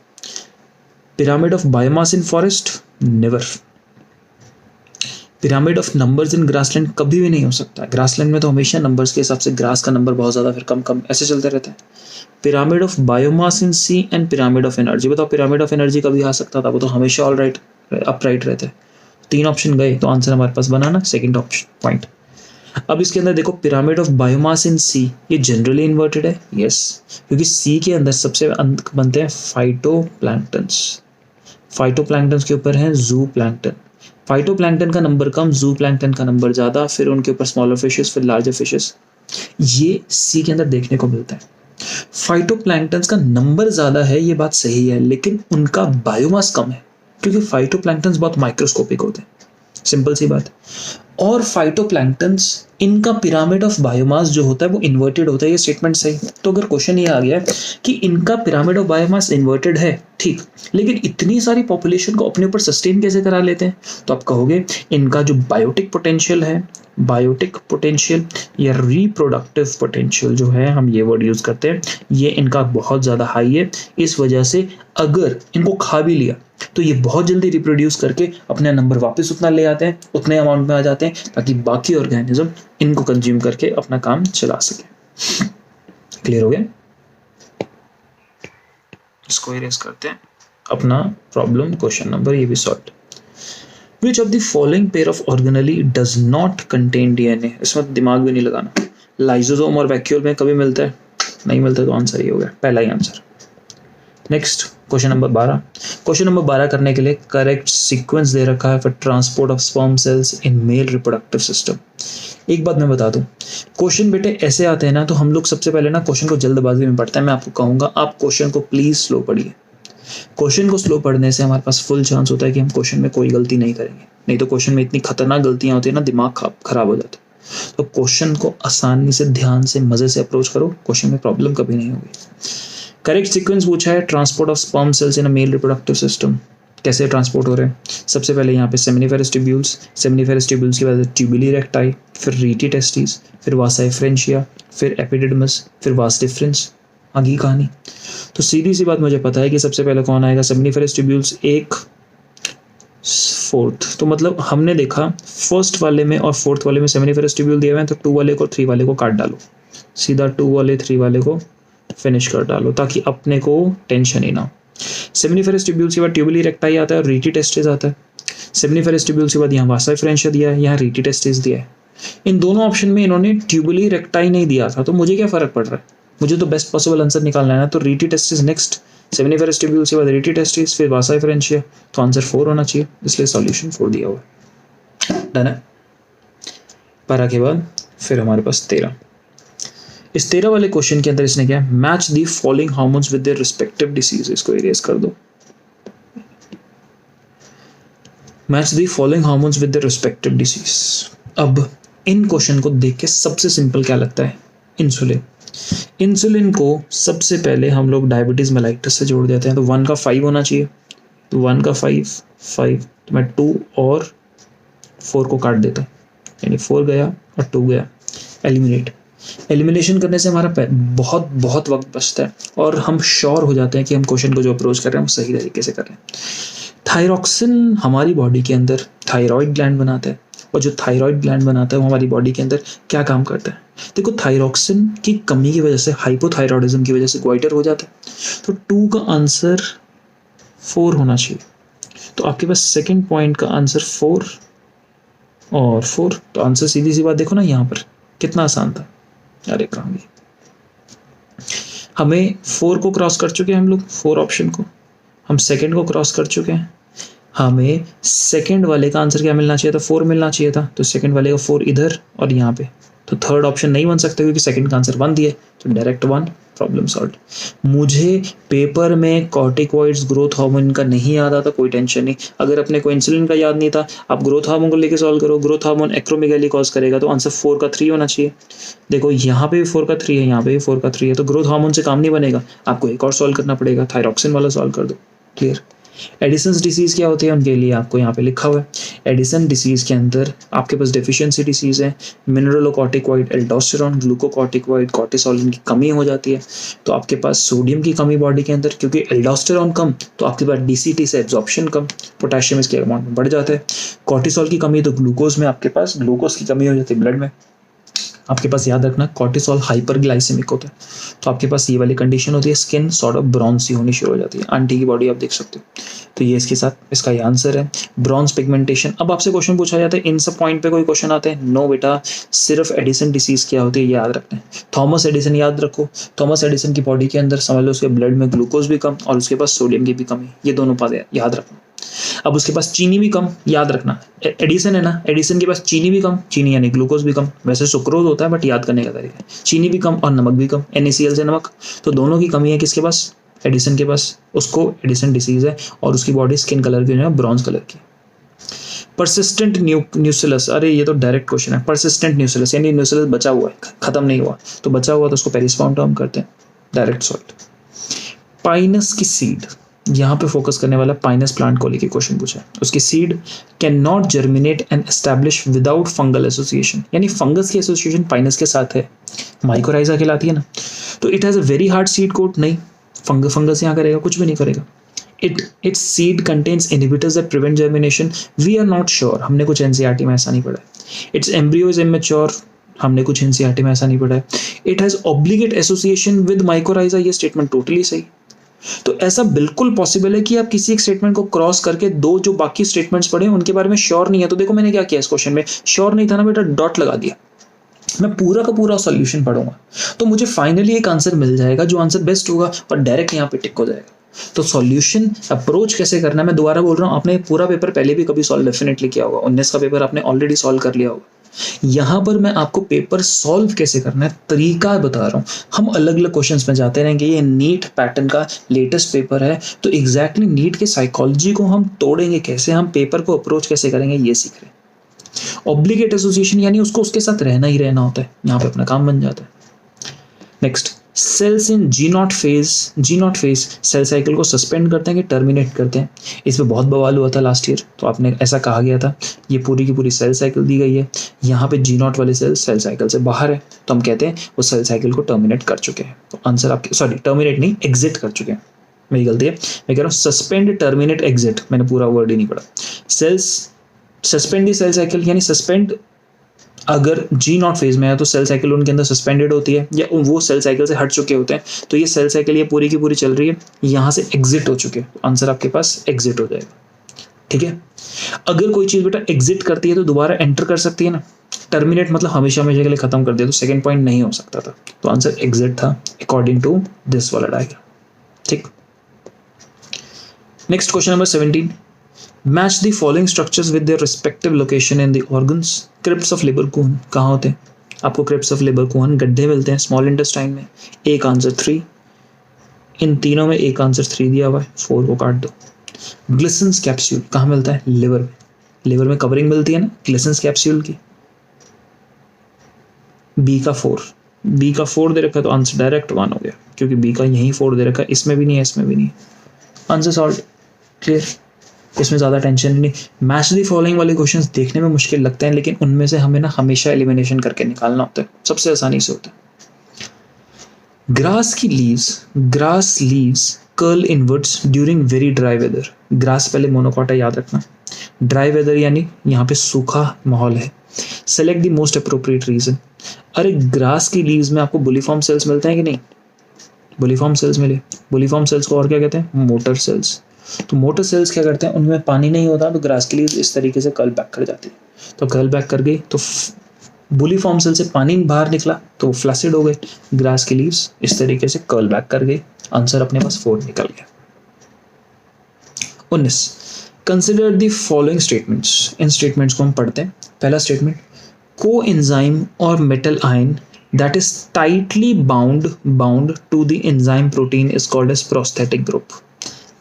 Pyramid of biomass in forest? Never. Pyramid of numbers in grassland? कभी भी नहीं हो सकता। ग्रासलैंड में तो हमेशा नंबर्स के हिसाब से ग्रास का नंबर बहुत ज़्यादा, फिर कम कम ऐसे चलते रहता है। Pyramid of biomass in sea and pyramid of energy, बताओ पिरामिड ऑफ एनर्जी कभी आ सकता था? वो तो हमेशा ऑल राइट अपराइट रहता है। 3 ऑप्शन गए तो आंसर हमारे पास बना ना, सेकंड ऑप्शन पॉइंट। अब इसके अंदर देखो, पिरामिड ऑफ बायोमास इन सी, ये जनरली इन्वर्टेड है, यस, क्योंकि सी के अंदर सबसे बनते हैं फाइटोप्लैंक्टन्स। फाइटोप्लैंक्टन्स के ऊपर है जू प्लैंक्टन। फाइटोप्लैंक्टन का नंबर कम, जू प्लैंक्टन का नंबर ज्यादा, फिर उनके ऊपर स्मॉलर फिशेस, फिर लार्जर फिशेस, ये सी के अंदर देखने को मिलता है। फाइटोप्लैंक्टन्स का नंबर ज्यादा है, ये बात सही है, लेकिन उनका बायोमास कम है, क्योंकि फाइटोप्लैंक्टन्स बहुत माइक्रोस्कोपिक होते हैं, सिंपल सी बात। और फाइटोप्लैंक्टन्स, इनका पिरामिड ऑफ बायोमास जो होता है वो इन्वर्टेड होता है, ये स्टेटमेंट सही। तो अगर क्वेश्चन ये आ गया कि इनका पिरामिड ऑफ बायोमास इन्वर्टेड है, ठीक, लेकिन इतनी सारी पॉपुलेशन को अपने ऊपर सस्टेन कैसे करा लेते हैं? तो आप कहोगे इनका जो बायोटिक पोटेंशियल है, बायोटिक पोटेंशियल या रिप्रोडक्टिव पोटेंशियल जो है, हम ये वर्ड यूज करते हैं, ये इनका बहुत ज़्यादा हाई है। इस वजह से अगर इनको खा भी लिया तो ये बहुत जल्दी रिप्रोड्यूस करके अपने नंबर वापस उतना ले आते हैं, उतने अमाउंट में आ जाते हैं, ताकि बाकी ऑर्गेनिज्म इनको कंज्यूम करके अपना काम चला सके। क्लियर हो गया? इसको इरेज करते हैं, अपना प्रॉब्लम क्वेश्चन नंबर ये भी solve. Which of the following pair of organelle does not contain DNA? इसमें दिमाग भी नहीं लगाना। लाइसोसोम और वैक्यूल में कभी मिलता है? नहीं मिलता, तो आंसर ये हो गया, पहला ही answer. Next, question number 12। Question number 12 करने के लिए करेक्ट सीक्वेंस दे रखा है for transport of sperm cells in male reproductive system. एक बात मैं बता दूं, क्वेश्चन बेटे ऐसे आते हैं ना, तो हम लोग सबसे पहले ना क्वेश्चन को जल्दबाजी में पढ़ते हैं। मैं आपको कहूंगा आप क्वेश्चन को प्लीज स्लो पढ़िए। क्वेश्चन को स्लो पढ़ने से हमारे पास फुल चांस होता है कि हम क्वेश्चन में कोई गलती नहीं करेंगे, नहीं तो क्वेश्चन में इतनी खतरनाक गलतियां होती है ना, दिमाग खराब हो जाता है। तो क्वेश्चन को आसानी से, ध्यान से, मजे से अप्रोच करो, क्वेश्चन में प्रॉब्लम कभी नहीं होगी। करेक्ट सीक्वेंस पूछा है transport of sperm cells in a mail reproductive system. कैसे ट्रांसपोर्ट हो रहे हैं। सबसे पहले यहाँ पे सेमिनिफेरस ट्यूब्यूल्स, सेमिनिफेरस ट्यूब्यूल्स के बाद ट्यूबुली रेक्टाई, फिर रीटी टेस्टिस, फिर वासा एफ्रेंशिया, फिर एपिडिडमस, फिर वास डिफरेंस, आगे की कहानी। तो सीधी सी बात मुझे पता है कि सबसे पहले कौन आएगा, सेमिनिफेरस ट्यूब्यूल्स 1 4th। तो मतलब हमने देखा फर्स्ट वाले में और फोर्थ वाले में सेमिनिफेरस ट्यूब्यूल दिए हुए हैं, तो 2 वाले को 3 वाले को काट डालो, सीधा 2 वाले 3 वाले को फिनिश कर डालो ताकि अपने को टेंशन ही ना हो। सेमिनिफेरस ट्यूब्यूल्स के बाद ट्यूबुली रेक्टाई आता है और रीटी टेस्टिस आता है। सेमिनिफेरस ट्यूब्यूल्स के बाद यहाँ वासा एफ्रेंशिया दिया है, यहाँ रीटी टेस्टिस दिया है। इन दोनों ऑप्शन में इन्होंने ट्यूबुली रेक्टाई नहीं दिया था, तो मुझे क्या फर्क पड़ रहा है, मुझे तो बेस्ट पॉसिबल आंसर निकालना है ना। तो rete testis next, seminiferous tubules के बाद रीटी टेस्टिस, फिर वासा एफ्रेंशिया, तो आंसर 4 होना चाहिए, इसलिए सॉल्यूशन 4 दिया हुआ है। डन है। 12 के बाद फिर हमारे पास 13। इस 13 वाले क्वेश्चन के अंदर इसने क्या, match the following hormones with their respective disease, इसको इरेज कर दो। Match the following hormones with their respective disease. अब इन क्वेश्चन को देख के सबसे सिंपल क्या लगता है, इंसुलिन। इंसुलिन को सबसे पहले हम लोग डायबिटीज मेलाइटस से जोड़ देते हैं, तो 1 का 5 होना चाहिए, तो 1 का 5 5, तो मैं 2 और 4 को काट देता हूँ, यानी 4 गया और 2 गया, एलिमिनेट। एलिमिनेशन करने से हमारा बहुत बहुत वक्त बचता है और हम श्योर हो जाते हैं कि हम क्वेश्चन को जो अप्रोच कर रहे हैं वो सही तरीके से कर रहे हैं। थायरॉक्सिन हमारी बॉडी के अंदर थायराइड ग्लैंड बनाता है, और जो थायराइड ग्लैंड बनाता है वो हमारी बॉडी के अंदर क्या काम करता है। देखो थायरॉक्सिन की कमी की वजह से, हाइपोथायरॉयडिज्म की वजह से ग्वाइटर हो जाता है, तो 2 का आंसर 4 होना चाहिए। तो आपके पास सेकंड पॉइंट का आंसर 4 और 4, तो आंसर सीधी सी बात देखो ना यहाँ पर कितना आसान था। अरे कहाँ गई, हमें 4 को क्रॉस कर चुके हैं हम लोग, 4 ऑप्शन को हम सेकंड को क्रॉस कर चुके हैं। हमें सेकंड वाले का आंसर क्या मिलना चाहिए था, 4 मिलना चाहिए था, तो सेकंड वाले का 4 इधर और यहाँ पे, तो थर्ड ऑप्शन नहीं बन सकता क्योंकि सेकंड का आंसर 1 दिए, तो डायरेक्ट 1, प्रॉब्लम सॉल्व। मुझे पेपर में कॉर्टिकॉइड्स ग्रोथ हार्मोन का नहीं याद आता, कोई टेंशन नहीं। अगर अपने को इंसुलिन का याद नहीं था, आप ग्रोथ हार्मोन को लेके सॉल्व करो, ग्रोथ हार्मोन एक्रोमेगाली कॉज करेगा, तो आंसर 4 का 3 होना चाहिए। देखो यहाँ पे भी 4 का 3 है, यहाँ पे भी 4 का 3 है, तो ग्रोथ हार्मोन से काम नहीं बनेगा, आपको एक और सॉल्व करना पड़ेगा, थायरॉक्सिन वाला सॉल्व कर दो। क्लियर। एडिसन्स डिसीज़ क्या होती है, उनके लिए आपको यहाँ पे लिखा हुआ है। एडिसन डिसीज़ के अंदर आपके पास डेफिशिएंसी डिसीज़ है, मिनरलोकॉर्टिकॉइड, एल्डोस्टेरॉन, ग्लूकोकॉर्टिकॉइड, कॉर्टिसोलिन की कमी हो जाती है, तो आपके पास सोडियम की कमी बॉडी के अंदर, क्योंकि एल्डोस्टेरॉन कम तो आपके पास डीसीटी से एब्जॉर्प्शन कम, पोटेशियम इसके अमाउंट में बढ़ जाता है। कॉर्टिसोल की कमी तो ग्लूकोज में आपके पास ग्लूकोज की कमी हो जाती है ब्लड में। आपके पास याद रखना कॉर्टिसोल हाइपरग्लाइसेमिक होता है, तो आपके पास ये वाली कंडीशन होती है, स्किन सॉर्ट ऑफ ब्रॉन्ज सी होनी शुरू हो जाती है। आंटी की बॉडी आप देख सकते हो, तो ये इसके साथ इसका ये आंसर है, ब्रॉन्ज पिगमेंटेशन। अब आपसे क्वेश्चन पूछा जाता है इन सब पॉइंट पे कोई क्वेश्चन आते हैं, नो बेटा, सिर्फ एडिसन डिसीज क्या होती है ये याद रखना है। थॉमस एडिसन याद रखो, थॉमस एडिसन की बॉडी के अंदर समझ लो उसके ब्लड में ग्लूकोज भी कम और उसके पास सोडियम की भी कमी, ये दोनों बातें याद रखना। अब उसके पास चीनी भी कम, याद रखना, एडिसन है ना, एडिसन के पास चीनी भी कम, चीनी यानी ग्लूकोज भी कम, वैसे सुक्रोज होता है बट याद करने का तरीका है, चीनी भी कम और नमक भी कम, NaCl से नमक, तो दोनों की कमी है किसके पास, एडिसन के पास, उसको एडिसन डिसीज है और उसकी बॉडी स्किन कलर की है ब्रॉन्ज कलर की। परसिस्टेंट न्यूसिलस, अरे ये तो डायरेक्ट क्वेश्चन है, परसिस्टेंट न्यूसिलस यानी न्यूसिलस बचा हुआ है, खत्म नहीं हुआ, तो बचा हुआ तो उसको पेरिस्पाउंड टर्म करते हैं, डायरेक्ट सॉल्व। पाइनस की सीड, यहाँ पे फोकस करने वाला पाइनस प्लांट को लेके क्वेश्चन पूछा है, उसकी seed can not germinate and establish without fungal association, यानी फंगस की एसोसिएशन पाइनस के साथ है, माइकोराइजा कहलाती है ना, तो it has a very hard seed coat, नहीं फंगस यहाँ करेगा, कुछ भी नहीं करेगा। its seed contains inhibitors that prevent germination, we are not sure, हमने कुछ NCERT में ऐसा नहीं पढ़ा है। its embryo is immature, हमने कुछ NCERT में ऐसा नहीं पढ़ा है। it has obligate association with mycorrhiza, ये स्टेटमेंट टोटली सही। तो ऐसा बिल्कुल पॉसिबल है कि आप किसी एक स्टेटमेंट को क्रॉस करके दो जो बाकी स्टेटमेंट्स पढ़े उनके बारे में श्योर नहीं है, तो देखो मैंने क्या किया इस क्वेश्चन में, श्योर नहीं था ना बेटा, डॉट लगा दिया, मैं पूरा का पूरा सॉल्यूशन पढ़ूंगा तो मुझे फाइनली एक आंसर मिल जाएगा जो आंसर बेस्ट होगा और डायरेक्ट यहाँ पे टिक हो जाएगा। तो सॉल्यूशन अप्रोच कैसे करना है, मैं दोबारा बोल रहा हूँ, आपने पूरा पेपर पहले भी कभी सॉल्व डेफिनेटली किया होगा, 19 का पेपर आपने ऑलरेडी सॉल्व कर लिया होगा। यहाँ पर मैं आपको पेपर सॉल्व कैसे करना है तरीका बता रहा हूँ। हम अलग अलग क्वेश्चंस में जाते रहेंगे, ये नीट पैटर्न का लेटेस्ट पेपर है, तो एग्जैक्टली नीट के साइकोलॉजी को हम तोड़ेंगे कैसे, हम पेपर को अप्रोच कैसे करेंगे ये सीख रहे हैं। ऑब्लिगेट एसोसिएशन यानी उसको उसके साथ रहना ही रहना होता है, यहाँ पे अपना काम बन जाता है। Next cells in G naught phase cell cycle को सस्पेंड करते हैं कि टर्मिनेट करते हैं? इस पे बहुत बवाल हुआ था लास्ट ईयर, तो आपने ऐसा कहा गया था ये पूरी की पूरी सेल साइकिल दी गई है, यहाँ पे जी नॉट वाले सेल साइकिल से बाहर है, तो हम कहते हैं वो सेल साइकिल को टर्मिनेट कर चुके हैं। तो आंसर आपके, सॉरी टर्मिनेट नहीं, एग्जिट कर चुके हैं, मेरी गलती है, मैं कह रहा हूँ सस्पेंड टर्मिनेट एग्जिट, मैंने पूरा वर्ड ही नहीं पढ़ा। सेल्स सस्पेंड दी सेल साइकिल यानी सस्पेंड, अगर जी नॉट फेज में है तो सेल साइकिल उनके अंदर सस्पेंडेड होती है या वो सेल साइकिल से हट चुके होते हैं, तो ये सेल साइकिल ये पूरी की पूरी चल रही है, यहाँ से एग्जिट हो चुके हैं, तो आंसर आपके पास एग्जिट हो जाएगा। ठीक है, अगर कोई चीज बेटा एग्जिट करती है तो दोबारा एंटर कर सकती है ना, टर्मिनेट मतलब हमेशा हमेशा के लिए खत्म कर दिया, तो सेकंड पॉइंट नहीं हो सकता था, तो आंसर एग्जिट था अकॉर्डिंग टू दिस वाला डायग्राम। ठीक, next question number 17, match the following structures with their respective location in the organs. Crypts of Lieberkuhn कहाँ होते हैं? आपको क्रिप्स ऑफ लेबरकूहन गड्ढे मिलते हैं स्मॉल इंटेस्टाइन में। एक आंसर 3, इन तीनों में एक आंसर 3 दिया हुआ है, 4 को काट दो। ग्लिसन्स कैप्सूल कहाँ मिलता है? लिवर में। लिवर में कवरिंग मिलती है ना ग्लिसन्स कैप्सूल की। बी का 4 दे रखा है, तो आंसर डायरेक्ट 1 हो गया, क्योंकि बी का यही 4 दे रखा है, इसमें भी नहीं है, इसमें भी नहीं है। आंसर सॉल्व, क्लियर, इसमें ज़्यादा टेंशन नहीं। मैच दी फॉलोइंग वाले क्वेश्चंस देखने में मुश्किल लगते हैं, लेकिन उनमें से हमें ना हमेशा एलिमिनेशन करके निकालना होता है, सबसे आसानी से होता है। Grass leaves curl inwards during very dry weather. Grass पहले मोनोकॉटा याद रखना, ड्राई वेदर यानी यहाँ पे सूखा माहौल है। Select the most appropriate reason. अरे ग्रास की लीव्स में आपको बुलिफॉर्म सेल्स मिलते हैं कि नहीं? बुलिफॉर्म सेल्स मिले, बुलिफॉर्म सेल्स को और क्या कहते हैं? Motor cells. तो मोटर सेल्स क्या करते हैं, उनमें पानी नहीं होता, तो ग्रास की लीव्स इस तरीके से कर्ल बैक कर जाती है, तो कर्ल बैक कर गई तो बुलिफॉर्म सेल से पानी बाहर निकला तो फ्लैसिड हो गए, ग्रास की लीव्स इस तरीके से कर्ल बैक कर गई, आंसर अपने पास 4 निकल गया। 19, consider the following statements. In statements को हम पढ़ते हैं। पहला स्टेटमेंट, को एंजाइम और metal ion that is tightly bound to the enzyme protein is called as prosthetic group।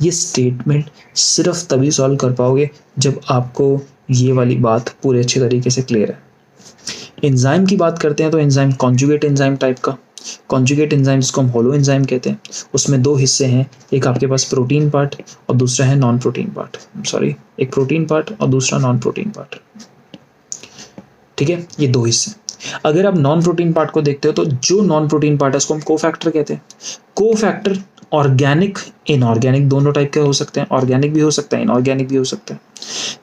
ये स्टेटमेंट सिर्फ तभी सॉल्व कर पाओगे जब आपको ये वाली बात पूरे अच्छे तरीके से क्लियर है। एंजाइम की बात करते हैं तो एंजाइम कॉन्जुगेट एंजाइम टाइप का, कॉन्जुगेट एंजाइम जिसको हम होलो एंजाइम कहते हैं, उसमें 2 हिस्से हैं, एक आपके पास प्रोटीन पार्ट और दूसरा है नॉन प्रोटीन पार्ट, सॉरी एक प्रोटीन पार्ट और दूसरा नॉन प्रोटीन पार्ट। ठीक है, ये 2 हिस्से। अगर आप नॉन प्रोटीन पार्ट को देखते हो तो जो नॉन प्रोटीन पार्ट है उसको हम कोफैक्टर कहते हैं। कोफैक्टर ऑर्गेनिक इनऑर्गेनिक दोनों टाइप के हो सकते हैं, ऑर्गेनिक भी हो सकता है इनऑर्गेनिक भी हो सकता है।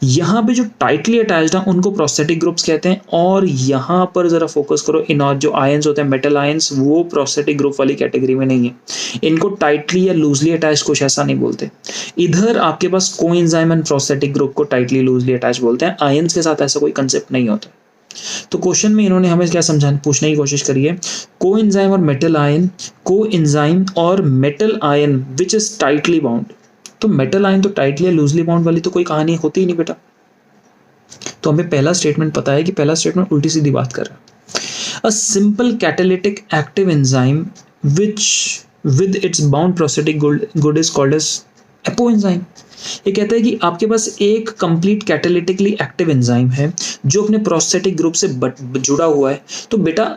यहाँ पे जो टाइटली अटैच्ड है उनको प्रोस्थेटिक ग्रुप्स कहते हैं, और यहाँ पर जरा फोकस करो, इन जो आयंस होते हैं मेटल आयंस वो प्रोस्थेटिक ग्रुप वाली कैटेगरी में नहीं है, इनको टाइटली या लूजली अटैच कुछ ऐसा नहीं बोलते। इधर आपके पास कोएंजाइम एंड प्रोस्थेटिक ग्रुप को टाइटली लूजली अटैच बोलते हैं, आयंस के साथ ऐसा कोई कंसेप्ट नहीं होता। तो क्वेश्चन में इन्होंने हमें क्या समझाने पूछने की कोशिश करी है, कोएंजाइम और मेटल आयन, कोएंजाइम और metal ion which is tightly bound. तो मेटल आयन तो टाइटली या लूजली बाउंड वाली तो कोई कहानी होती ही नहीं बेटा। तो हमें पहला स्टेटमेंट पता है कि पहला स्टेटमेंट उल्टी सीधी बात कर रहा है। A simple catalytic active enzyme which with its bound prosthetic good is called as apoenzyme. ये कहता है कि आपके पास एक कंप्लीट कैटालिटिकली एक्टिव एंजाइम है जो अपने प्रोस्थेटिक ग्रुप से जुड़ा हुआ है। तो बेटा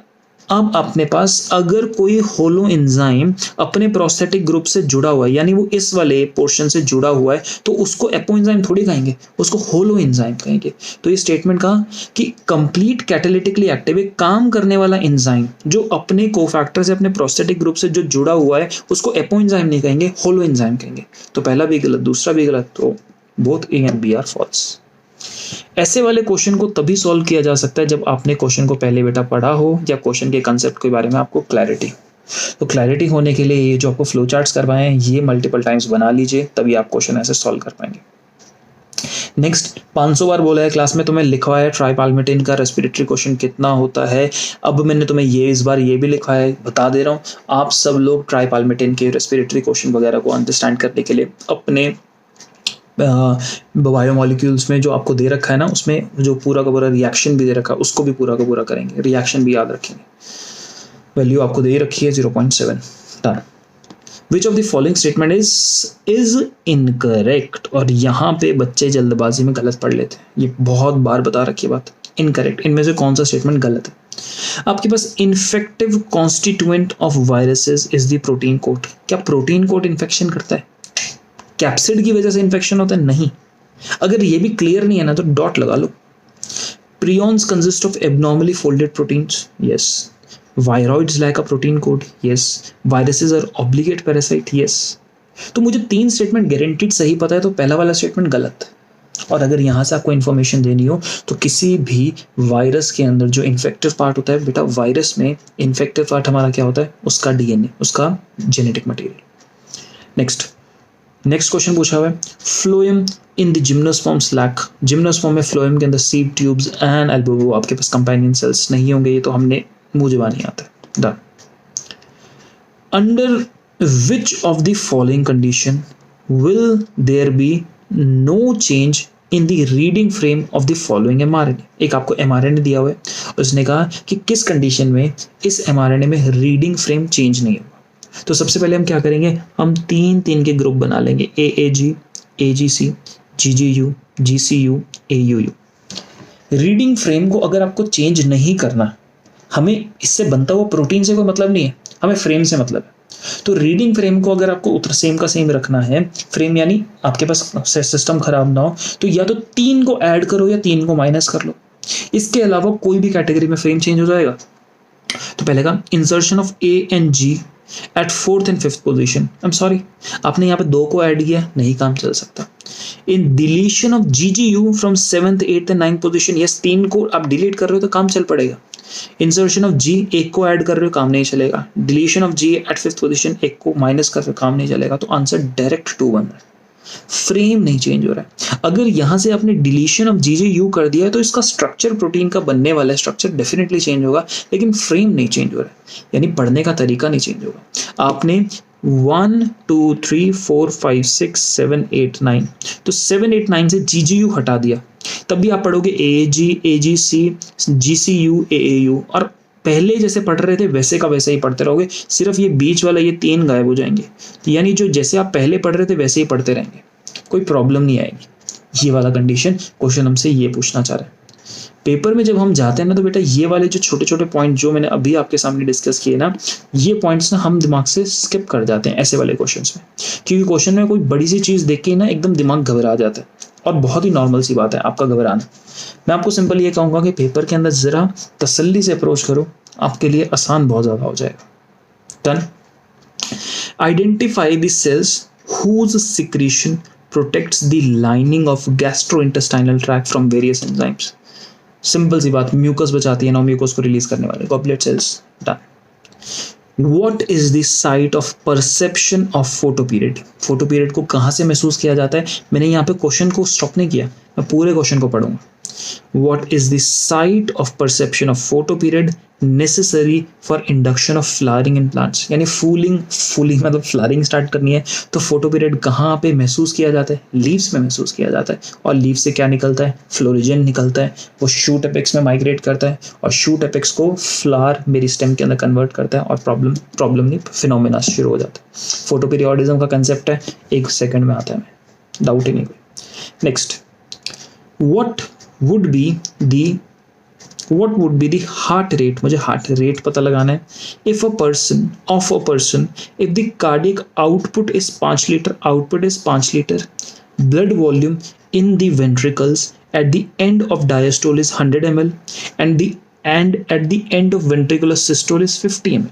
अब अपने पास अगर कोई होलो एंजाइम अपने प्रोस्थेटिक ग्रुप से जुड़ा हुआ है, यानी वो इस वाले पोर्शन से जुड़ा हुआ है, तो उसको एपोएंजाइम थोड़ी कहेंगे, उसको होलो एंजाइम कहेंगे। तो ये स्टेटमेंट कहा कि कंप्लीट कैटालिटिकली एक्टिव एक काम करने वाला एंजाइम जो अपने कोफैक्टर से अपने प्रोस्थेटिक ग्रुप से जो जुड़ा हुआ है उसको एपोएंजाइम नहीं कहेंगे, होलो एंजाइम कहेंगे। तो पहला भी गलत, दूसरा भी गलत, तो both A and B are false. ऐसे वाले क्वेश्चन को तभी सॉल्व किया जा सकता है जब आपने क्वेश्चन को पहले बेटा पढ़ा हो या क्वेश्चन के कंसेप्ट के बारे में आपको क्लैरिटी। तो क्लैरिटी होने के लिए ये जो आपको फ्लो चार्ट्स करवाए हैं ये मल्टीपल टाइम्स बना लीजिए, तभी आप क्वेश्चन ऐसे सॉल्व कर पाएंगे। नेक्स्ट 500 बार बोला है क्लास में, तुम्हें लिखवाया है ट्राइपाल्मिटिन का रेस्पिरेटरी क्वेश्चन कितना होता है। अब मैंने तुम्हें ये इस बार ये भी लिखवाया है, बता दे रहा हूँ, आप सब लोग ट्राइपाल्मिटिन के रेस्पिरेटरी क्वेश्चन वगैरह को अंडरस्टैंड करने के लिए अपने बायोमोलिक्यूल्स में जो आपको दे रखा है ना, उसमें जो पूरा का पूरा रिएक्शन भी दे रखा है उसको भी पूरा का पूरा करेंगे, रिएक्शन भी याद रखेंगे। वैल्यू आपको दे रखी है 0.7। Done. Which of the following statement is incorrect. और यहाँ पे बच्चे जल्दबाजी में गलत पढ़ लेते हैं, ये बहुत बार बता रखी है बात, इनकरेक्ट। इनमें से कौन सा स्टेटमेंट गलत है? आपके पास infective constituent of viruses is the protein coat. क्या प्रोटीन कोट इन्फेक्शन करता है? कैप्सिड की वजह से इन्फेक्शन होता है? नहीं। अगर ये भी क्लियर नहीं है ना तो डॉट लगा लो। Prions consist of abnormally folded proteins. Yes. Viroids lack a protein code. Yes. Viruses are obligate parasite. Yes. तो मुझे 3 स्टेटमेंट गारंटीड सही पता है तो पहला वाला स्टेटमेंट गलत। और अगर यहाँ से आपको इन्फॉर्मेशन देनी हो तो किसी भी वायरस के अंदर जो इन्फेक्टिव पार्ट होता है, बेटा वायरस में इन्फेक्टिव पार्ट हमारा क्या होता है? उसका डीएनए, उसका जेनेटिक मटेरियल। नेक्स्ट क्वेश्चन पूछा हुआ है, phloem in the gymnosperms lack. Gymnosperm में फ्लोएम के अंदर सीड ट्यूब्स एंड एल्बुबो, आपके पास कंपेनियन सेल्स नहीं होंगे, ये तो हमने मुंह जुबानी आता है। Done. Under which of the following condition will there be no change in the reading frame of the following mRNA. एक आपको एमआरएनए दिया हुआ है, उसने कहा कि किस कंडीशन में इस एमआरएनए में रीडिंग फ्रेम चेंज नहीं होगा। तो सबसे पहले हम क्या करेंगे, हम 3 के ग्रुप बना लेंगे, AAG, AGC, GGU, GCU, AUU। Reading frame को अगर आपको चेंज नहीं करना, हमें इससे बनता हुआ प्रोटीन से कोई मतलब नहीं है, हमें फ्रेम से मतलब है। तो रीडिंग फ्रेम को अगर आपको उतर सेम का सेम रखना है, फ्रेम यानी आपके पास सिस्टम खराब ना हो, तो या तो 3 को ऐड करो या 3 को माइनस कर लो। इसके अलावा कोई भी कैटेगरी में फ्रेम चेंज हो जाएगा। तो पहले का insertion of A and G at 4th and 5th position. I am sorry, आपने यहाँ पे 2 को ऐड किया, नहीं काम चल सकता। In deletion of GGU from 7th, 8th and 9th position, yes 3 को आप डिलीट कर रहे हो तो काम चल पड़ेगा। इंसर्शन ऑफ G, 1 को ऐड कर रहे हो, काम नहीं चलेगा। Deletion of G at 5th position, 1 को माइनस कर रहे हो, काम नहीं चलेगा। तो आंसर डायरेक्ट 2 बन रहा है, फ्रेम नहीं चेंज हो रहा है। अगर यहां से आपने डिलीशन ऑफ GGU कर दिया है तो इसका स्ट्रक्चर प्रोटीन का बनने वाला है, स्ट्रक्चर डेफिनेटली चेंज होगा, लेकिन फ्रेम नहीं चेंज हो रहा है, यानी पढ़ने का तरीका नहीं चेंज होगा। आपने 1 2 3 4 5 6 7 8 9, तो 7 8 9 से GGU हटा दिया, तब भी आप पढ़ोगे AAG, AGC, GCU, AAU, और पहले जैसे पढ़ रहे थे वैसे का वैसे ही पढ़ते रहोगे, सिर्फ ये बीच वाला ये 3 गायब हो जाएंगे। यानी जो जैसे आप पहले पढ़ रहे थे वैसे ही पढ़ते रहेंगे, कोई प्रॉब्लम नहीं आएगी। ये वाला कंडीशन क्वेश्चन हमसे ये पूछना चाह रहे हैं। पेपर में जब हम जाते हैं ना तो बेटा ये वाले जो छोटे छोटे पॉइंट जो मैंने अभी आपके सामने डिस्कस किए ना, ये पॉइंट्स ना हम दिमाग से स्किप कर जाते हैं ऐसे वाले क्वेश्चंस में, क्योंकि क्वेश्चन में कोई बड़ी सी चीज़ देख के ना एकदम दिमाग घबरा जाता है, और बहुत ही नॉर्मल सी बात है आपका घबराना। मैं आपको सिंपल ये कहूँगा कि पेपर के अंदर ज़रा तसल्ली से अप्रोच करो, आपके लिए आसान बहुत ज़्यादा हो जाएगा। Done. Identify the cells whose secretion protects the lining of gastrointestinal tract from various enzymes। Simple सी बात, म्यूकस बचाती है ना, म्यूकस को रिलीज करने वाले goblet cells. Done. What is the site of perception of photoperiod? Photoperiod को कहाँ से महसूस किया जाता है? मैंने यहाँ पे क्वेश्चन को स्टॉप नहीं किया, मैं पूरे क्वेश्चन को पढ़ूंगा। What is the site of perception of photoperiod necessary for induction of flowering in plants? यानी फूलिंग मतलब फ्लावरिंग स्टार्ट करनी है तो फोटोपीरियड कहाँ पे महसूस किया जाता है? लीव्स में महसूस किया जाता है। और लीव्स से क्या निकलता है? फ्लोरिजन निकलता है, वो शूट एपेक्स में माइग्रेट करता है, और शूट एपेक्स को फ्लावर मेरी स्टेम के अंदर कन्वर्ट करता है, और प्रॉब्लम नहीं फिनोमेना शुरू हो जाता है। फोटोपीरियोडिज्म का कंसेप्ट है, 1 सेकंड में आता है, डाउट ही नहीं कोई। Next, what would be the heart rate? मुझे heart rate पता लगाना है। If a person if the cardiac output is 5 liter, blood volume in the ventricles at the end of diastole is 100 ml and at the end of ventricular systole is 50 ml।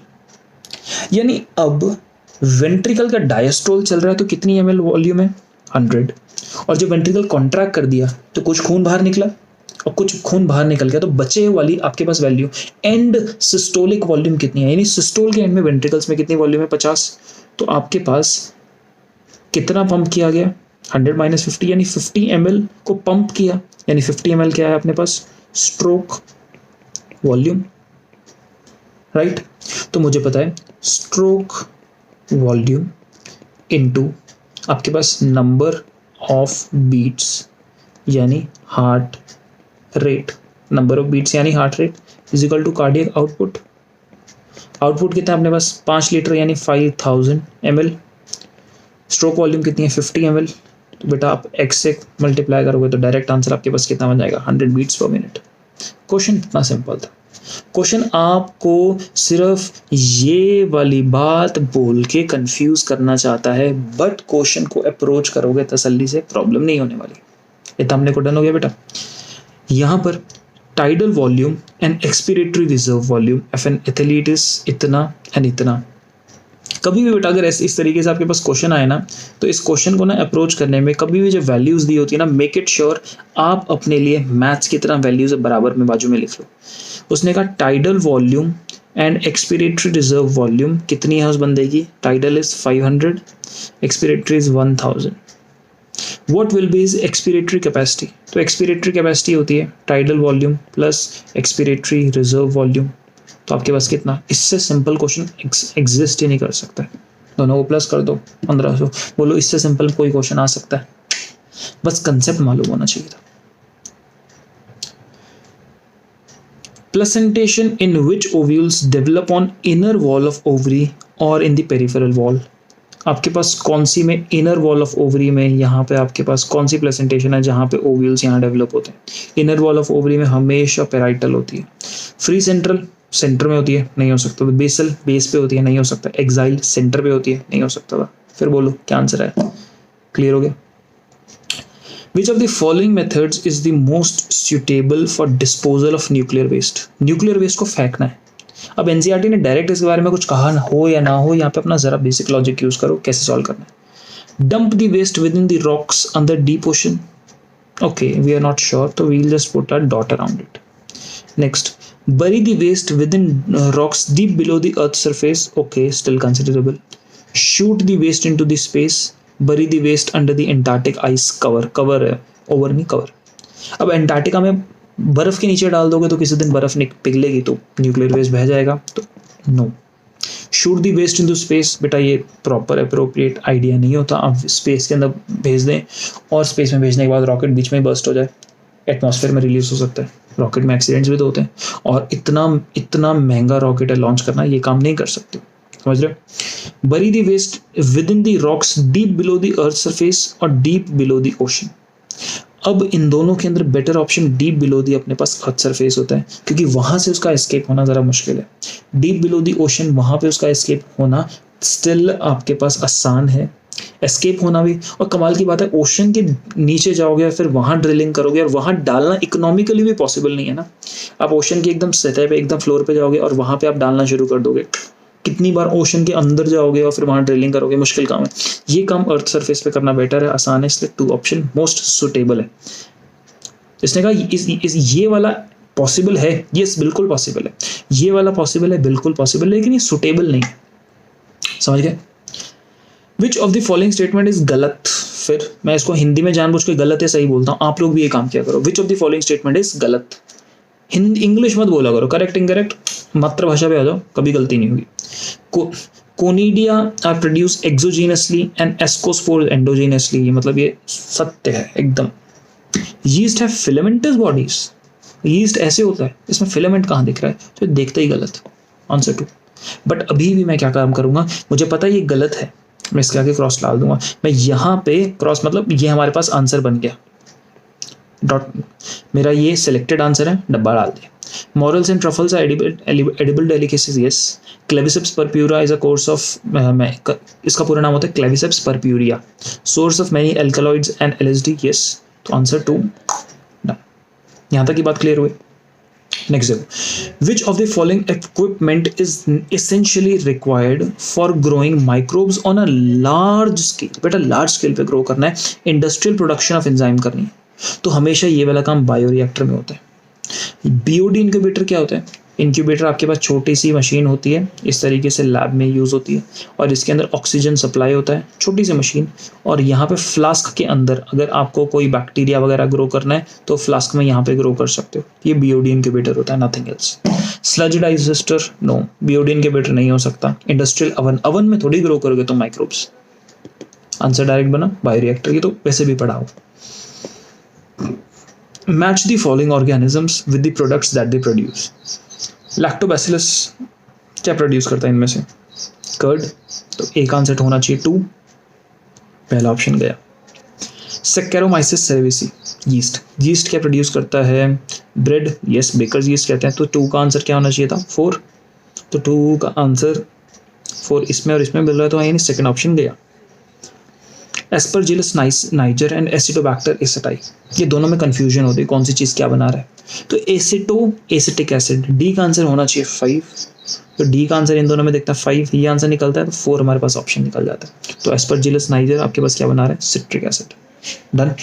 यानी अब ventricle का diastole चल रहा है तो कितनी ml volume है? 100। और जब वेंट्रिकल कॉन्ट्रैक्ट कर दिया तो कुछ खून बाहर निकला और कुछ खून बाहर निकल गया, तो बचे वाली आपके पास वैल्यू एंड सिस्टोलिक वॉल्यूम कितनी है? यानी सिस्टोल के एंड में वेंट्रिकल्स में कितनी वॉल्यूम है? 50। तो आपके पास कितना पंप किया गया? 100 - 50, यानी 50 ml को पंप किया, यानी 50 ml क्या है अपने पास? Stroke volume, right. तो मुझे पता है स्ट्रोक वॉल्यूम इनटू आपके पास नंबर ऑफ बीट्स यानी heart rate, number of beats यानी heart rate is equal to cardiac output. Output कितना है अपने पास? 5 लीटर यानी 5000 ml। स्ट्रोक वॉल्यूम कितनी है? 50 ml। तो बेटा आप x से मल्टीप्लाई करोगे तो डायरेक्ट आंसर आपके पास कितना बन जाएगा? 100 बीट्स पर मिनट। क्वेश्चन इतना सिंपल था। क्वेश्चन आपको सिर्फ ये वाली बात बोल के कंफ्यूज करना चाहता है, बट क्वेश्चन को अप्रोच करोगे तसल्ली से, प्रॉब्लम नहीं होने वाली। ये हमने को डन हो गया बेटा। यहाँ पर tidal volume and expiratory reserve volume F an athlete is इतना एंड इतना। कभी भी बेटा अगर इस तरीके से आपके पास क्वेश्चन आए ना, तो इस क्वेश्चन को ना अप्रोच करने में कभी भी जो वैल्यूज दी होती है ना, मेक इट श्योर आप अपने लिए मैथ्स की तरह वैल्यूज बराबर में बाजू में लिख लो। उसने कहा tidal volume and expiratory reserve volume कितनी है उस बंदे की, tidal is 500, expiratory is 1000। What will be is expiratory capacity, तो एक्सपीरेटरी कैपेसिटी होती है tidal volume plus expiratory reserve volume, तो आपके पास कितना, इससे सिंपल क्वेश्चन एग्जिस्ट ही नहीं कर सकता है। दोनों को प्लस कर दो 1500, बोलो इससे सिंपल कोई क्वेश्चन आ सकता है, बस कंसेप्ट मालूम होना चाहिए था। Placentation in which ovules develop on inner wall of ovary और इन द पेरिफेरल वॉल। आपके पास कौन सी में, इनर वॉल ऑफ ओवरी में यहाँ पे आपके पास कौन सी प्लेसेंटेशन है जहाँ पे ओव्यूल्स यहाँ डेवलप होते हैं। इनर वॉल ऑफ ओवरी में हमेशा पेराइटल होती है। फ्री सेंट्रल सेंटर में होती है, नहीं हो सकता। तो बेसल बेस पे होती है, नहीं हो सकता। एक्साइल सेंटर पे होती है, नहीं हो सकता था। फिर बोलो क्या आंसर है, क्लियर हो गया। Which of the following methods is the most suitable for disposal of nuclear waste? Nuclear waste को फेंकना है। अब एनसीईआरटी ने डायरेक्ट इसके बारे में कुछ कहा ना हो या ना हो, यहाँ पे अपना जरा बेसिक लॉजिक यूज करो कैसे सॉल्व करना है। Dump the waste within the rocks under deep ocean, okay we are not sure, तो we'll just put a dot around it. Next, bury the waste within rocks deep below the earth's surface, okay still considerable. Shoot the waste into the space, bury the waste under the Antarctic ice cover, cover है, over नहीं cover। अब Antarctica में बर्फ के नीचे डाल दोगे तो किसी दिन बर्फ पिघलेगी तो न्यूक्लियर वेस्ट बह जाएगा, तो no. Shoot the waste into space, बेटा ये प्रॉपर अप्रोप्रिएट आइडिया नहीं होता। आप स्पेस के अंदर भेज दें और स्पेस में भेजने के बाद रॉकेट बीच में बर्स्ट हो जाए, एटमॉस्फेयर में रिलीज हो सकता है। रॉकेट में एक्सीडेंट्स भी तो होते हैं, और इतना महंगा रॉकेट है लॉन्च करना, ये काम नहीं कर सकते, समझ रहे हो। Bury the waste within the rocks deep below the earth surface और डीप बिलो दी ओशन। अब इन दोनों के अंदर better option deep below the अपने पास अर्थ सरफेस होता है, क्योंकि वहां से उसका एस्केप होना जरा मुश्किल है। डीप बिलो दी ओशन, वहां पे उसका एस्केप होना स्टिल आपके पास आसान है, एस्केप होना भी। और कमाल की बात है, ओशन के नीचे जाओगे फिर वहां ड्रिलिंग करोगे और वहां डालना इकोनॉमिकली भी पॉसिबल नहीं है ना। आप ओशन की एकदम सतह पे, एकदम फ्लोर पे जाओगे और वहां पे आप डालना शुरू कर दोगे, कितनी बार ओशन के अंदर जाओगे और फिर वहां ड्रिलिंग करोगे, मुश्किल काम है। ये काम अर्थ सरफेस पे करना बेटर है, आसान है, इसलिए 2 ऑप्शन मोस्ट सुटेबल है। इसने कहा ये वाला पॉसिबल है, यस बिल्कुल पॉसिबल है, ये वाला पॉसिबल है, बिल्कुल पॉसिबल है, लेकिन ये सुटेबल नहीं है, समझ गए। विच of the following statement is गलत, फिर मैं इसको हिंदी में जानबूझ के गलत है सही बोलता हूँ, आप लोग भी ये काम किया करो। विच of the following statement is गलत, हिंदी इंग्लिश मत बोला करो, करेक्ट इनकरेक्ट मातृभाषा पे आ जाओ, कभी गलती नहीं होगी। Conidia are produce exogenously and ascospore endogenously, ये मतलब ये सत्य है एकदम। यीस्ट है फिलामेंटस बॉडीज, यीस्ट ऐसे होता है, इसमें फिलामेंट कहाँ दिख रहा है, तो देखते ही गलत, आंसर 2। बट अभी भी मैं क्या काम करूंगा, मुझे पता है ये गलत है, मैं इसके आगे क्रॉस डाल दूंगा। मैं यहाँ पे क्रॉस मतलब ये हमारे पास आंसर बन गया, डॉट मेरा ये सिलेक्टेड आंसर है, डब्बा डाल दिया। Morels and truffles are edible delicacies, yes. Claviceps purpurea is a course of इसका पूरा नाम होता है Claviceps purpurea, source of many alkaloids and LSD, yes. तो आंसर 2 डन। यहाँ तक की बात क्लियर हुई। नेक्स्ट देखो, which of the following equipment is essentially required for growing microbes on a large scale? बेटा लार्ज स्केल पे ग्रो करना है, इंडस्ट्रियल प्रोडक्शन ऑफ एंजाइम करनी है, तो हमेशा ये वाला काम बायोरिएक्टर में होता है। बीओडी इनक्यूबेटर क्या होता है, इंक्यूबेटर आपके पास छोटी सी मशीन होती है, इस तरीके से लैब में यूज़ होती है, और इसके अंदर ऑक्सीजन सप्लाई होता है, छोटी सी मशीन, और यहाँ पे फ्लास्क के अंदर अगर आपको कोई बैक्टीरिया वगैरह ग्रो करना है तो फ्लास्क में यहाँ पे ग्रो कर सकते हो, ये बीओडी इनक्यूबेटर होता है, nothing else. Sludge digester, no, BOD incubator नहीं हो सकता। इंडस्ट्रियल अवन, अवन में थोड़ी ग्रो करोगे तो माइक्रोब्स, आंसर डायरेक्ट बना बायोरिएक्टर, ये तो वैसे भी पढ़ा हो। Match the following organisms with the products that they produce. Lactobacillus क्या प्रोड्यूस करता है इनमें से, कर्ड, तो एक आंसर होना चाहिए 2, पहला ऑप्शन गया। Saccharomyces cerevisiae, यीस्ट, यीस्ट क्या प्रोड्यूस करता है? ब्रेड, यस बेकर्स यीस्ट कहते हैं। तो 2 का आंसर क्या होना चाहिए था? 4। तो 2 का आंसर 4 इसमें और इसमें मिल रहा है, तो यानी सेकंड ऑप्शन गया। एस्परजिलस नाइजर एंड एसिडोबैक्टर एसिटाई, ये दोनों में कंफ्यूजन होती है कौन सी चीज़ क्या बना रहा है। तो एसिटिक एसिड, डी का आंसर होना चाहिए 5। तो डी का आंसर इन दोनों में देखता है 5, ये आंसर निकलता है, तो 4 हमारे पास ऑप्शन निकल जाता है। तो एस्परजिलस नाइजर आपके पास क्या बना रहा है? Citric acid. डन।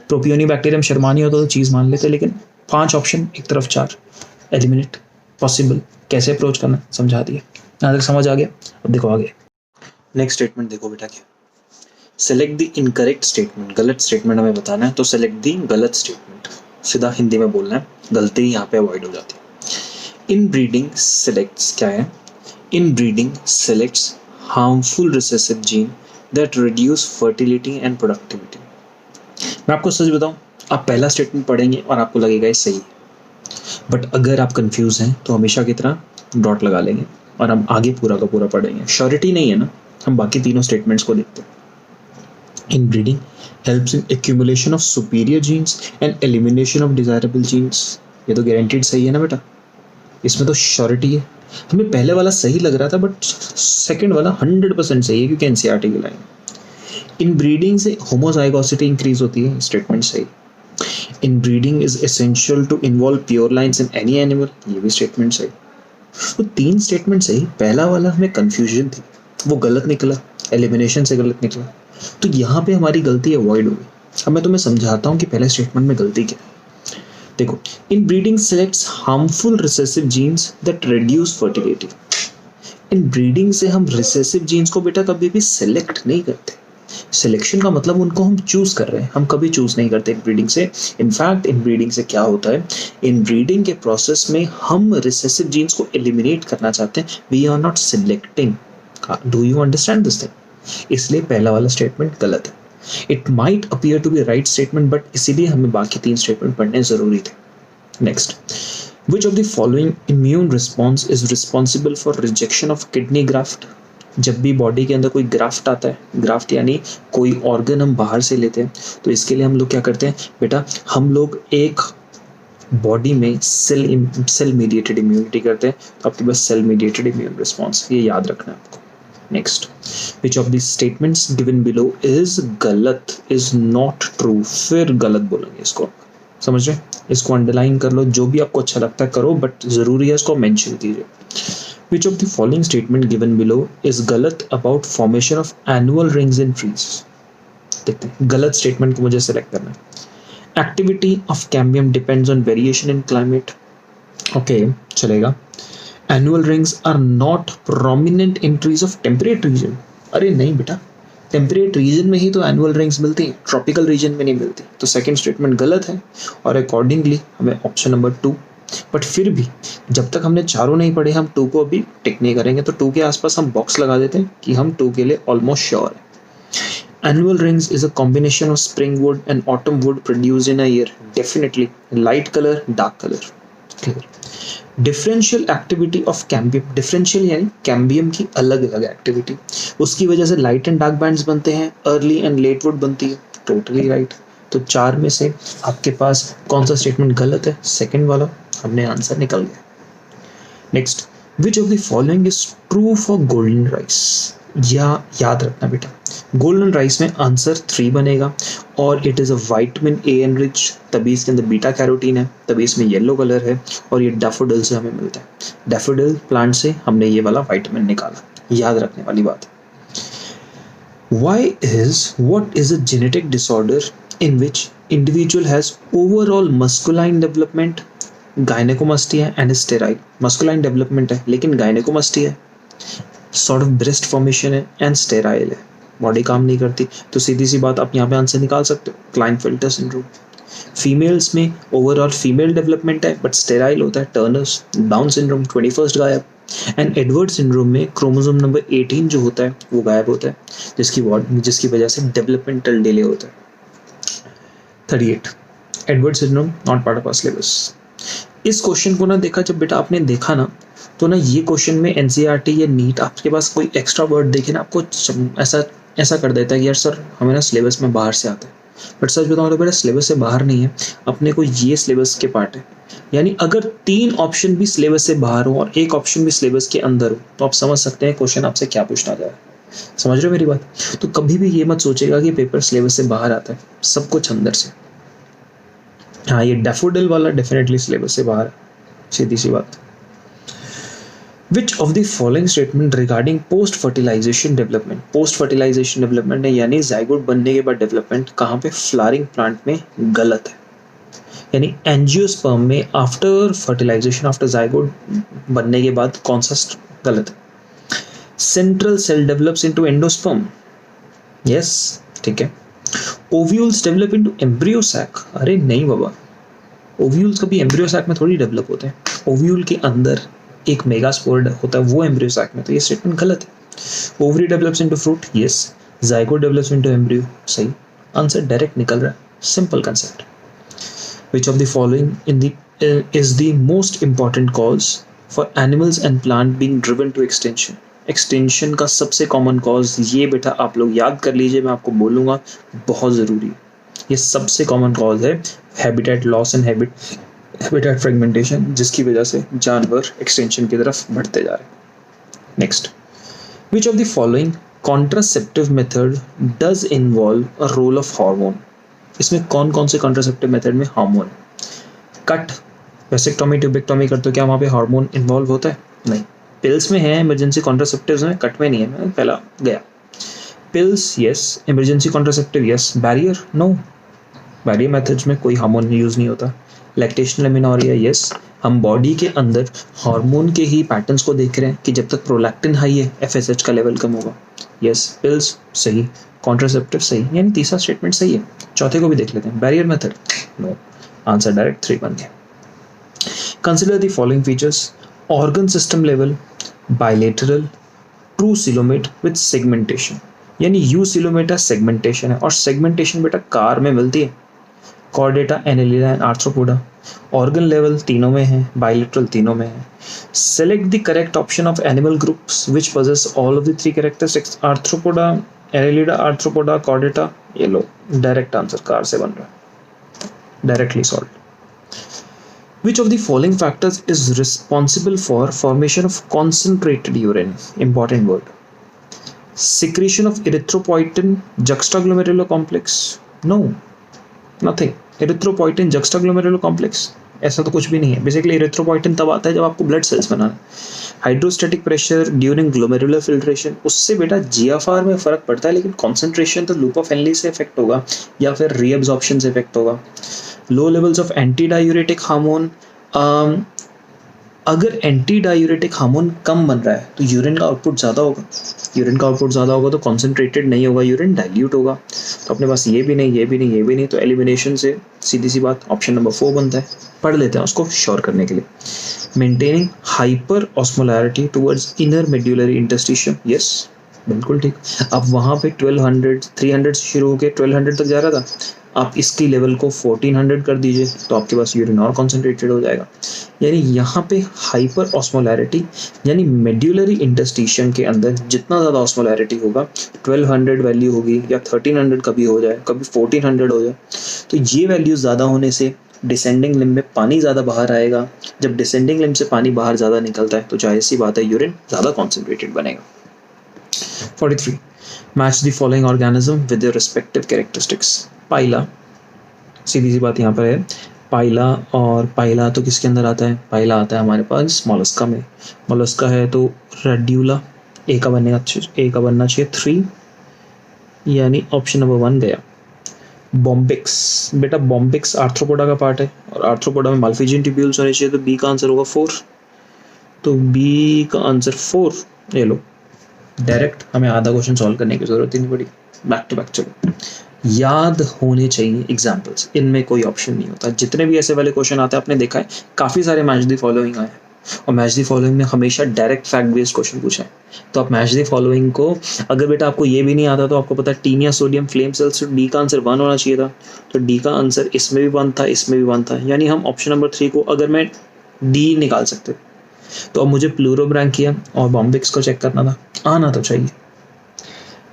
प्रोपियोनिबैक्टीरियम शर्मानी होता तो चीज़ मान लेते, लेकिन 5 ऑप्शन एक तरफ 4, एलिमिनेट पॉसिबल। कैसे अप्रोच करना समझा दिया, यहाँ तक समझ आ गया। अब देखो आगे नेक्स्ट स्टेटमेंट देखो बेटा क्या, सेलेक्ट द इनकरेक्ट स्टेटमेंट, गलत स्टेटमेंट हमें बताना है। तो सेलेक्ट द गलत स्टेटमेंट, सीधा हिंदी में बोलना है, गलती यहाँ पे अवॉइड हो जाती है। इन ब्रीडिंग सेलेक्ट्स क्या है? इन breeding selects harmful recessive gene that reduce fertility and productivity. मैं आपको सच बताऊं, आप पहला स्टेटमेंट पढ़ेंगे और आपको लगेगा ये सही, बट अगर आप कंफ्यूज हैं तो हमेशा की तरह डॉट लगा लेंगे और हम आगे पूरा का पूरा पढ़ेंगे। श्योरिटी नहीं है ना, हम बाकी तीनों स्टेटमेंट्स को देखते हैं। Inbreeding helps in accumulation of superior genes and elimination of desirable genes। ये तो गारंटीड सही है ना बेटा, इसमें तो श्योरिटी है। हमें पहले वाला सही लग रहा था, बट सेकंड वाला 100% सही है, क्योंकि एनसीईआरटी की लाइन। इनब्रीडिंग से होमोजाइगोसिटी इंक्रीज होती है, स्टेटमेंट सही। Inbreeding is essential to involve pure lines in any animal, ये भी स्टेटमेंट सही। तो 3 स्टेटमेंट सही, पहला वाला हमें कंफ्यूजन थी वो गलत निकला, एलिमिनेशन से गलत निकला, तो यहाँ पे हमारी गलती अवॉइड हो गई। अब मैं तुम्हें समझाता हूँ कि पहले स्टेटमेंट में गलती क्या है। देखो, इन breeding selects harmful recessive genes that reduce fertility. In breeding से हम रिसेसिव जीन्स को बेटा कभी भी सेलेक्ट नहीं करते। सिलेक्शन का मतलब उनको हम चूज कर रहे हैं, हम कभी चूज नहीं करते इन ब्रीडिंग से। इनफैक्ट इन ब्रीडिंग से क्या होता है, इन ब्रीडिंग के प्रोसेस में हम रिसेसिव जीन्स को एलिमिनेट करना चाहते हैं, we are not selecting. Do you understand this thing? इसलिए पहला वाला स्टेटमेंट गलत है। It might appear to be right statement, but इसीलिए हमें बाकी 3 स्टेटमेंट पढ़ने जरूरी थे। Next, which of the following immune response is responsible for rejection of kidney graft. जब भी बॉडी के अंदर कोई ग्राफ्ट आता है, ग्राफ्ट यानी कोई ऑर्गन हम बाहर से लेते हैं, तो इसके लिए हम लोग क्या करते हैं बेटा, हम लोग एक बॉडी में सेल मीडिएटेड इम्यूनिटी करते हैं। तो आपके पास सेल मीडिएटेड इम्यून रिस्पॉन्स, ये याद रखना है आपको। Next, which of the statements given below is गलत, इज नॉट ट्रू। फिर गलत बोलेंगे इसको, समझ रहे? इसको अंडरलाइन कर लो, जो भी आपको अच्छा लगता है करो, बट जरूरी है इसको मेंशन कीजिए। Which of the following statement given below is गलत about formation of annual rings in trees? देखते हैं, गलत स्टेटमेंट को मुझे सेलेक्ट करना है। Activity of cambium depends on variation in climate. Okay, चलेगा। Annual rings are not prominent in trees of temperate region. अरे नहीं बेटा, टेम्परेट रीजन में ही तो एनुअल रिंग्स मिलती है, ट्रॉपिकल रीजन में नहीं मिलती। तो सेकंड स्टेटमेंट गलत है और अकॉर्डिंगली हमें ऑप्शन नंबर 2। बट फिर भी जब तक हमने चारों नहीं पढ़े, हम 2 को अभी टिक नहीं करेंगे। तो 2 के आसपास हम बॉक्स लगा देते हैं कि हम 2 के लिए ऑलमोस्ट श्योर है। Annual rings is a combination of spring would and autumn would produced in a year. Definitely light colour, dark colour, clear. Differential activity of cambium, differential यानी कैम्बियम की अलग अलग एक्टिविटी, उसकी वजह से लाइट एंड डार्क बैंड्स बनते हैं, early and let would बनती है। Totally right. तो 4 में से आपके पास कौन सा स्टेटमेंट गलत है? सेकंड वाला, हमने आंसर निकल गया। Next, which of the following is true for golden rice. या याद रखना बेटा, गोल्डन राइस में आंसर 3 बनेगा और it is a vitamin A enrich, तभी इसके अंदर बीटा कैरोटीन है, तभी इसमें येलो कलर है और ये डैफोडिल से हमें मिलता है। डैफोडिल प्लांट से हमने ये वाला विटामिन निकाला, याद रखने वाली बात। What is a genetic disorder in which individual has overall masculine development, gynecomastia and is sterile? Masculine development है लेकिन gynecomastia है, sort of breast formation है and sterile है, बॉडी काम नहीं करती। तो सीधी सी बात, आप यहाँ पे आंसर निकाल सकते हो, क्लाइनफेल्टर सिंड्रोम। फीमेल्स में ओवरऑल फीमेल डेवलपमेंट है बट स्टेराइल होता है, टर्नर्स। डाउन सिंड्रोम 21st गायब। एंड एडवर्ड सिंड्रोम में क्रोमोसोम नंबर 18 जो होता है वो गायब होता है, जिसकी वजह से डेवलपमेंटल डिले होता है। 38 Edward syndrome not part of our syllabus. इस क्वेश्चन को ना देखा, जब बेटा आपने देखा ना, तो ना ये क्वेश्चन में एनसीईआरटी या नीट आपके पास कोई एक्स्ट्रा वर्ड देखे ना, आपको ऐसा कर देता है कि यार सर हमें ना सिलेबस में बाहर से आता है। बट सच बताऊँ तो बेटा सिलेबस से बाहर नहीं है, अपने को ये सिलेबस के पार्ट है। यानी अगर 3 ऑप्शन भी सिलेबस से बाहर हो और एक ऑप्शन भी सिलेबस के अंदर हो तो आप समझ सकते हैं क्वेश्चन आपसे क्या पूछना जा रहा है। समझ रहे हो मेरी बात? तो कभी भी ये मत सोचेगा कि पेपर सिलेबस से बाहर आता है, सब कुछ अंदर से। हाँ, ये डैफोडिल वाला डेफिनेटली सिलेबस से बाहर है, सीधी सी बात। Which of the following statement regarding post fertilization development, post fertilization development है यानी जाइगोट बनने के बाद डेवलपमेंट कहाँ पे, फ्लावरिंग प्लांट में गलत है। यानी एंजियोस्पर्म में आफ्टर फर्टिलाइजेशन, आफ्टर जाइगोट बनने के बाद कौन सा गलत है? Central cell develops into endosperm, yes ठीक है। Ovules develop into embryo sac, अरे नहीं बाबा, ओव्यूल्स कभी एम्ब्रियो सैक में थोड़ी डेवलप होते हैं। ओव्यूल के अंदर एक मेगास्पोर होता है, वो एम्ब्रियो सैक में, तो ये स्टेटमेंट गलत है। Ovary develops into fruit, yes. Zygote develops into embryo, सही। आंसर डायरेक्ट निकल रहा है, simple concept. Which of the following is the most important cause for animals and plant being driven to extinction? Extension का सबसे common cause, ये बेटा आप लोग याद कर लीजिए, मैं आपको बोलूँगा, बहुत ज़रूरी है। ये सबसे कॉमन कॉज है habitat loss and habitat fragmentation, जिसकी वजह से जानवर एक्सटेंशन की तरफ बढ़ते जा रहे हैं। Next, which of the following contraceptive method does involve a role of hormone? इसमें कौन कौन से कॉन्ट्रासेप्टिव मेथड में हार्मोन? कट, वेसेक्टोमी, ट्यूबेक्टोमी करते हो, क्या वहाँ पे हार्मोन इन्वॉल्व होता है? नहीं। पिल्स में है, इमरजेंसी कॉन्ट्रासेप्टिव्स में, कट में नहीं है, मैं पहला गया। Pills yes, emergency contraceptive yes, barrier no, barrier methods में कोई हार्मोन यूज नहीं होता। लैक्टेशनल एमिनोरिया यस, हम बॉडी के अंदर हार्मोन के ही पैटर्न्स को देख रहे हैं कि जब तक प्रोलैक्टिन हाई है एफएसएच का लेवल कम होगा, यस। पिल्स सही, कॉन्ट्रासेप्टिव सही, यानी तीसरा स्टेटमेंट सही है। चौथे को भी देख लेते हैं, barrier method no, answer direct 3 बन गया। Consider the following features, organ system level, bilateral, true coelomate with segmentation, यानी यू सिलोमेटा सेगमेंटेशन है, और सेगमेंटेशन बेटा कार में मिलती है, Chordata, Annelida and Arthropoda. Organ level तीनों में है, बायलेटरल तीनों में है। Select the correct option of animal groups which possess all of the 3 characteristics, Arthropoda, Annelida, Arthropoda, Chordata, ये लो डायरेक्ट आंसर कार से बन रहा है, directly solve. Which of the following factors is responsible for formation of concentrated urine? Important word. Secretion of erythropoietin juxtaglomerular complex? No, nothing. Erythropoietin juxtaglomerular complex ऐसा तो कुछ भी नहीं है। बेसिकली इरिथ्रोपोइटिन तब आता है जब आपको ब्लड सेल्स बनाना है। Hydrostatic pressure during glomerular filtration, उससे बेटा जीएफआर में फर्क पड़ता है, लेकिन कॉन्सेंट्रेशन तो लूप ऑफ हेनली से इफेक्ट होगा या फिर रीअब्जॉर्प्शन से इफेक्ट होगा। Low levels of anti diuretic hormone, अगर एंटी डायूरेटिक हार्मोन कम बन रहा है तो यूरिन का आउटपुट ज़्यादा होगा, यूरिन का आउटपुट ज़्यादा होगा तो कॉन्सेंट्रेटेड नहीं होगा, यूरिन डाइल्यूट होगा। तो अपने पास ये भी नहीं, ये भी नहीं, ये भी नहीं, तो एलिमिनेशन से सीधी सी बात ऑप्शन नंबर 4 बनता है। पढ़ लेते हैं उसको श्योर करने के लिए। Maintaining hyper osmolarity towards inner medullary interstitium, yes बिल्कुल ठीक। अब वहाँ पे 1200 300 से शुरू होकर 1200 तक जा रहा था, आप इसकी लेवल को 1400 कर दीजिए तो आपके पास यूरिन और कॉन्सेंट्रेटेड हो जाएगा। यानी यहाँ पे हाइपर ऑस्मोलैरिटी यानी मेड्यूलरी इंटरस्टिशियम के अंदर जितना ज़्यादा ऑस्मोलैरिटी होगा, 1200 वैल्यू होगी या 1300 कभी हो जाए, कभी 1400 हो जाए, तो ये वैल्यू ज़्यादा होने से डिसेंडिंग लिम्ब में पानी ज़्यादा बाहर आएगा। जब डिसेंडिंग लिम्ब से पानी बाहर ज़्यादा निकलता है तो जाहिर सी बात है यूरिन ज़्यादा कॉन्सेंट्रेटेड बनेगा। 43. Match the following organism with their respective characteristics. Pila, सीधी सी बात यहाँ पर है, पाइला, और पाइला तो किसके अंदर आता है? पाइला आता है हमारे पास मोलस्का में। मोलस्का है तो रेड्यूला, ए का बनना चाहिए 3, यानी ऑप्शन नंबर 1 गया। बॉम्बिक्स, बेटा बॉम्बिक्स आर्थ्रोपोडा का पार्ट है और आर्थ्रोपोडा में माल्फिजियन ट्यूब्यूल्स होने चाहिए, तो बी का आंसर होगा 4। तो बी का आंसर 4, ये लो डायरेक्ट, हमें आधा क्वेश्चन सॉल्व करने की जरूरत ही नहीं पड़ी। बैक टू बैक चलो, याद होने चाहिए एग्जाम्पल्स, इनमें कोई ऑप्शन नहीं होता। जितने भी ऐसे वाले क्वेश्चन आते हैं आपने देखा है, काफ़ी सारे मैच द फॉलोइंग आए हैं और मैच द फॉलोइंग में हमेशा डायरेक्ट फैक्ट बेस्ड क्वेश्चन पूछा है। तो आप मैच द फॉलोइंग को, अगर बेटा आपको ये भी नहीं आता तो आपको पता है टीन या सोडियम फ्लेम सेल्स, डी का आंसर 1 होना चाहिए था, तो डी का आंसर इसमें भी 1 था, इसमें भी 1 था, यानी हम ऑप्शन नंबर 3 को अगर मैं डी निकाल सकते तो अब मुझे प्लूरोब्रैंकिया और बॉम्बिक्स को चेक करना था, आना तो चाहिए।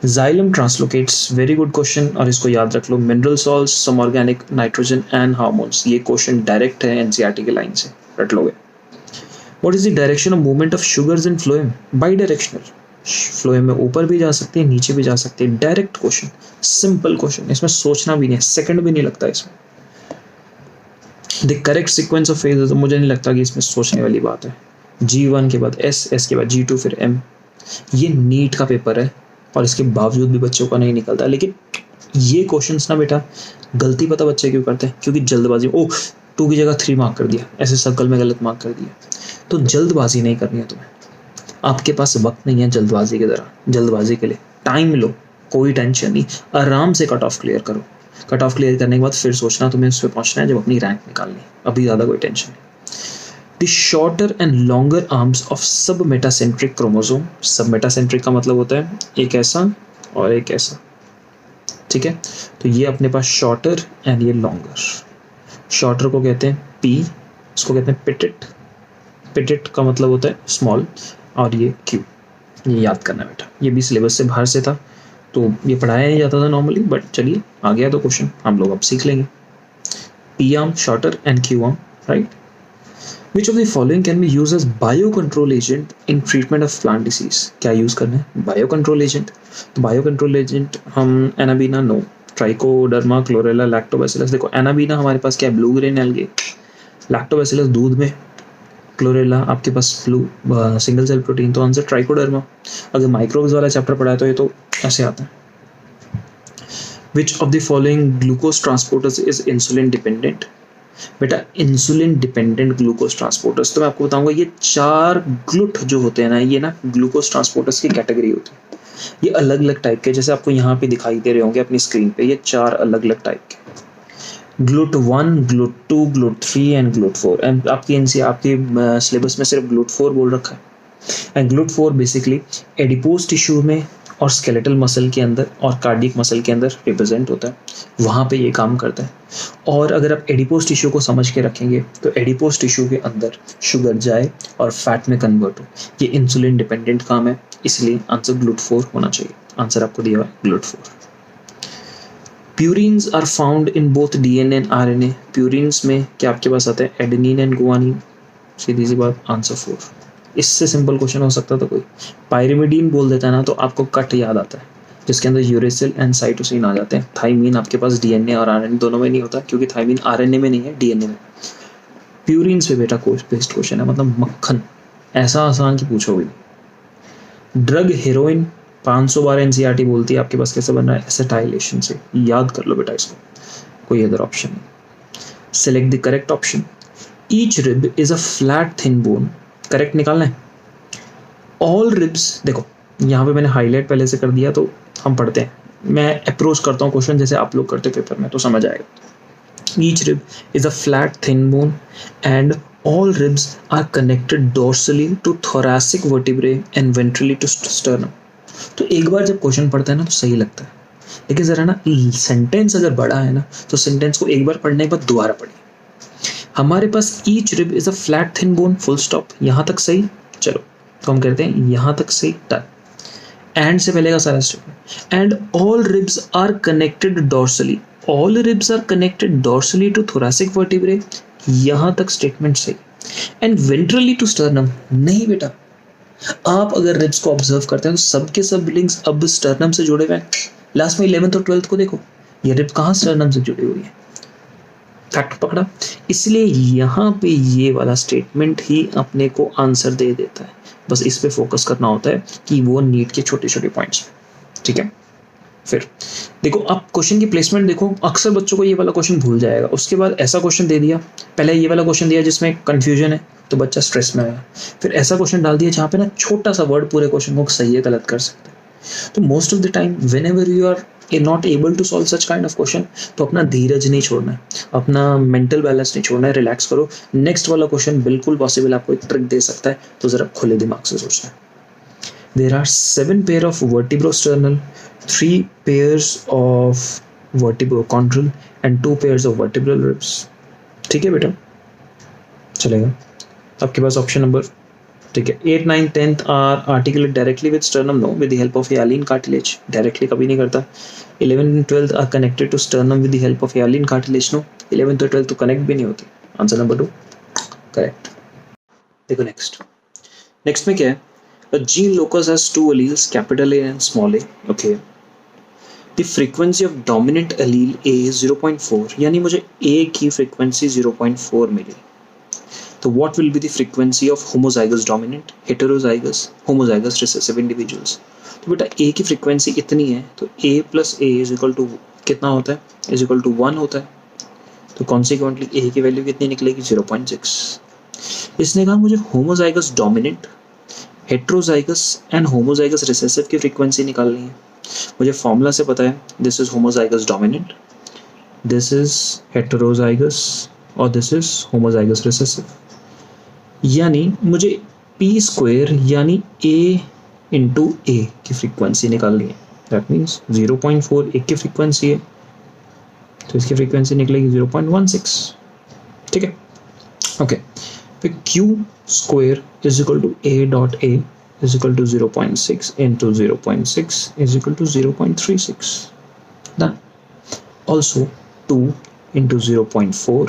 Xylem translocates, very good question, और इसको याद रख लो। Mineral salts, some organic, nitrogen and hormones, ये क्वेश्चन डायरेक्ट है एनसीईआरटी के लाइन से, रट लोगे। What is the direction of movement of sugars in phloem? Bidirectional, phloem में ऊपर भी जा सकती है, नीचे भी जा सकती है। डायरेक्ट क्वेश्चन, सिंपल क्वेश्चन, इसमें सोचना भी नहीं है, सेकंड भी नहीं लगता इसमें। The correct sequence of phases, मुझे नहीं लगता कि इसमें सोचने वाली बात है। G1 के बाद S, S के बाद G2 फिर M। ये नीट का पेपर है और इसके बावजूद भी बच्चों का नहीं निकलता। लेकिन ये क्वेश्चंस ना बेटा, गलती पता बच्चे क्यों करते हैं? क्योंकि जल्दबाजी, ओ 2 की जगह 3 मार्क कर दिया, ऐसे सर्कल में गलत मार्क कर दिया। तो जल्दबाजी नहीं करनी है तुम्हें, आपके पास वक्त नहीं है जल्दबाजी की तरह। जल्दबाजी के लिए टाइम लो, कोई टेंशन नहीं, आराम से कट ऑफ क्लियर करो। कट ऑफ क्लियर करने के बाद फिर सोचना तुम्हें उस पर पहुंचना है जब अपनी रैंक निकालनी, अभी ज़्यादा कोई टेंशन नहीं। The shorter and longer arms of सब मेटासेंट्रिक क्रोमोसोम, सब मेटासेंट्रिक का मतलब होता है एक ऐसा और एक ऐसा, ठीक है। तो ये अपने पास शॉर्टर एंड ये लॉन्गर। शॉर्टर को कहते हैं P, इसको कहते हैं पिटेट, पिटेट का मतलब होता है स्मॉल, और ये Q। ये याद करना बेटा, ये भी सिलेबस से बाहर से था तो ये पढ़ाया नहीं जाता था नॉर्मली, बट चलिए आ गया तो क्वेश्चन हम लोग अब सीख लेंगे। P arm shorter and Q arm, right. Which of the following can be used as biocontrol agent in treatment of plant disease? क्या यूज करना है? Biocontrol agent. तो बायोकंट्रोल एजेंट हम Anabaena, no, Trichoderma, Chlorella, Lactobacillus. देखो Anabaena हमारे पास क्या है? Blue grain algae. लैक्टोबैसिलस दूध में, क्लोरेला आपके पास फ्लू सिंगल सेल प्रोटीन, तो आंसर ट्राइकोडर्मा। अगर माइक्रोब्स वाला चैप्टर पढ़ा है तो ये तो ऐसे आता है। Which of the following glucose transporters is insulin dependent? बेटा इंसुलिन डिपेंडेंट ग्लूकोज ट्रांसपोर्टर्स, तो मैं आपको बताऊंगा ये 4 ग्लूट जो होते हैं ना, ये ना ग्लूकोज ट्रांसपोर्टर्स की कैटेगरी होती है। ये अलग अलग टाइप के, जैसे आपको यहाँ पे दिखाई दे रहे होंगे अपनी स्क्रीन पे, ये 4 अलग अलग टाइप के, GLUT 1, GLUT 2, GLUT 3 and GLUT 4। And आपकी सिलेबस में सिर्फ ग्लूट 4 बोल रखा है। And GLUT 4 basically adipose tissue में और स्केलेटल मसल के अंदर और कार्डियक मसल के अंदर रिप्रेजेंट होता है, वहाँ पे ये काम करता है। और अगर आप एडिपोज टिश्यू को समझ के रखेंगे तो एडिपोज टिश्यू के अंदर शुगर जाए और फैट में कन्वर्ट हो, ये इंसुलिन डिपेंडेंट काम है, इसलिए आंसर ग्लूट 4 होना चाहिए। आंसर आपको दिया हुआ है GLUT 4। Purines are found in both DNA and RNA. Purines में क्या आपके पास आता है? Adenine and guanine. सीधी सी बात, आंसर 4। इससे सिंपल क्वेश्चन हो सकता था कोई। पायरिमिडीन बोल देता है ना तो आपको कट याद आता है, जिसके अंदर यूरेसिल एंड साइटोसिन आ जाते हैं। थाइमीन आपके पास डीएनए और आरएनए दोनों में नहीं होता, क्योंकि थाइमीन आरएनए में नहीं है, डीएनए में। प्यूरिन्स पे बेटा बेस्ट क्वेश्चन है, मतलब मक्खन, ऐसा आसान कि पूछोगे। ड्रग हेरोइन 500 बार एनसीईआरटी बोलती है, आपके पास कैसे बन रहा है? एसिटाइलेशन से। याद कर लो बेटा इसको, कोई अदर ऑप्शन नहीं। Select the correct option. Each rib is a flat thin bone, correct निकालना है। ऑल रिब्स, देखो यहाँ पे मैंने हाईलाइट पहले से कर दिया तो हम पढ़ते हैं, मैं अप्रोच करता हूँ क्वेश्चन जैसे आप लोग करते पेपर में, तो समझ आएगा। Each rib is a flat thin bone and all ribs are connected dorsally to thoracic vertebrae and ventrally to sternum। तो एक बार जब क्वेश्चन पढ़ता है ना तो सही लगता है, लेकिन जरा ना सेंटेंस अगर बड़ा है ना तो सेंटेंस को एक बार पढ़ने के बाद दोबारा पढ़िए। हमारे पास each rib is a flat thin bone, full stop, यहाँ तक सही। चलो तो हम कहते हैं यहाँ तक सही, डन। एंड से पहले का सारा statement, and all ribs are connected dorsally, all ribs are connected dorsally to thoracic vertebrae, यहाँ तक स्टेटमेंट सही। एंड वेंट्रली टू स्टर्नम, नहीं बेटा, आप अगर रिब्स को ऑब्जर्व करते हैं तो सबके सब लिंक्स अब स्टर्नम से जुड़े हुए हैं। लास्ट में 11th और 12th को देखो, ये रिब कहाँ स्टर्नम से जुड़ी हुई है, फैक्ट पकड़ा। इसलिए यहाँ पे ये वाला स्टेटमेंट ही अपने को आंसर दे देता है, बस इस पे फोकस करना होता है कि वो नीट के छोटे छोटे पॉइंट्स, ठीक है। फिर देखो आप क्वेश्चन की प्लेसमेंट देखो, अक्सर बच्चों को ये वाला क्वेश्चन भूल जाएगा, उसके बाद ऐसा क्वेश्चन दे दिया, पहले ये वाला क्वेश्चन दिया जिसमें कंफ्यूजन है तो बच्चा स्ट्रेस में आया, फिर ऐसा क्वेश्चन डाल दिया जहाँ पे ना छोटा सा वर्ड पूरे क्वेश्चन को सही है गलत कर सकता है। तो most of the time whenever you are not able to solve such kind of question, तो अपना धीरज नहीं छोड़ना है, अपना मेंटल बैलेंस नहीं छोड़ना है, रिलैक्स करो। नेक्स्ट वाला क्वेश्चन बिल्कुल पॉसिबल आपको एक ट्रिक दे सकता है, तो जरा खुले दिमाग से सोचना है। There are 7 pair of vertebrosternal, 3 pairs of vertebrochondral and 2 pairs of vertebral ribs। ठीक है बेटा, चलेगा। आपके पास ऑप्शन नंबर ठीक है। 8, 9, 10th are articulate directly with sternum, no, with the help of hyaline cartilage, directly कभी नहीं करता। 11 and 12th are connected to sternum with the help of hyaline cartilage, no, 11th और 12th तो connect भी नहीं होती। Answer number 2 correct. देखो next में क्या है, a gene locus has two alleles, capital A and small a, okay. The frequency of dominant allele A is 0.4, यानी मुझे A की frequency 0.4 मिली। तो what will be the frequency of homozygous dominant, heterozygous, homozygous recessive individuals? तो बेटा A की frequency इतनी है तो A plus A is equal to कितना होता है, is equal to 1 होता है। तो consequently A की वैल्यू कितनी निकलेगी, 0.6। इसने कहा मुझे homozygous dominant, heterozygous and homozygous recessive की फ्रीक्वेंसी निकालनी है। मुझे फॉर्मूला से पता है, this is homozygous dominant, this is heterozygous और दिस इज होमोजाइगस रिसेसिव। यानी मुझे पी स्क्वायर यानी ए इंटू ए की फ्रीक्वेंसी निकालनी है। दैट मीन्स 0.4 एक की फ्रीक्वेंसी है तो इसकी फ्रीक्वेंसी निकलेगी 0.16। ठीक है, ओके। फिर Q square is equal to A dot A is equal to 0.6 into 0.6 is equal to 0.36. Done. Also 2 into 0.4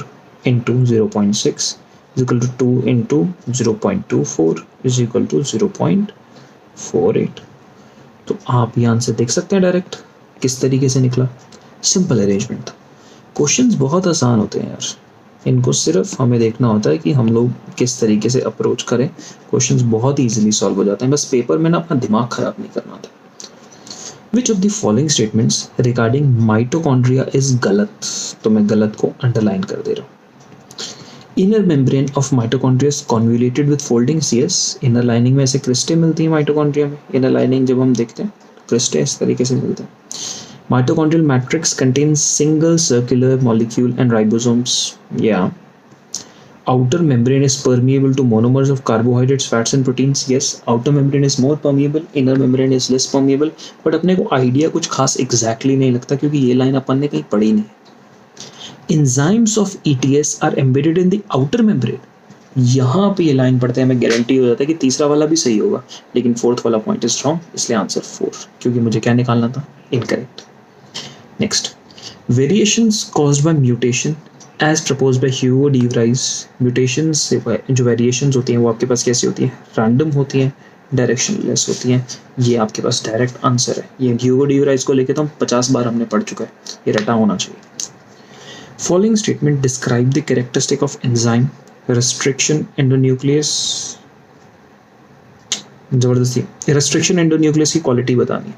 into 0.6 is equal to 2 into 0.24 is equal to 0.48. तो आप यहाँ से देख सकते हैं डायरेक्ट किस तरीके से निकला। सिंपल अरेंजमेंट था। क्वेश्चंस बहुत आसान होते हैं यार, इनको सिर्फ हमें देखना होता है कि हम लोग किस तरीके से अप्रोच करें। क्वेश्चंस बहुत इजीली सॉल्व हो जाते हैं, बस पेपर में ना अपना दिमाग खराब नहीं करना होता। विच of the following statements regarding mitochondria is गलत, तो मैं गलत को अंडरलाइन कर दे रहा हूँ। Inner membrane of mitochondria is convoluted with foldings, yes. Inner lining में ऐसे क्रिस्टे मिलती है माइटोकॉन्ड्रिया में। इनर लाइनिंग जब हम देखते हैं क्रिस्टे इस तरीके से मिलते हैं। Mitochondrial matrix contains single circular molecule and ribosomes. Yeah. Outer membrane is permeable to monomers of carbohydrates, fats and proteins. Yes. Outer membrane is more permeable, inner membrane is less permeable. But अपने को idea कुछ खास exactly नहीं लगता क्योंकि ये line अपन ने कहीं पढ़ी नहीं। Enzymes of ETS are embedded in the outer membrane. यहाँ पे ये लाइन पढ़ते हैं हमें गारंटी हो जाता है कि तीसरा वाला भी सही होगा, लेकिन फोर्थ वाला पॉइंट इज रॉन्ग, इसलिए आंसर 4, क्योंकि मुझे क्या निकालना था, incorrect. Next, variations caused by mutation as proposed by Hugo de Vries. Mutations से जो variations होती हैं वो आपके पास कैसी होती हैं, random होती हैं, directionless होती हैं। ये आपके पास डायरेक्ट आंसर है। ये Hugo de Vries को लेके तो हम 50 बार हमने पढ़ चुका है, ये रटा होना चाहिए। Following statement describe the characteristic of enzyme restriction endonuclease. जबरदस्ती restriction endonuclease की क्वालिटी बतानी है।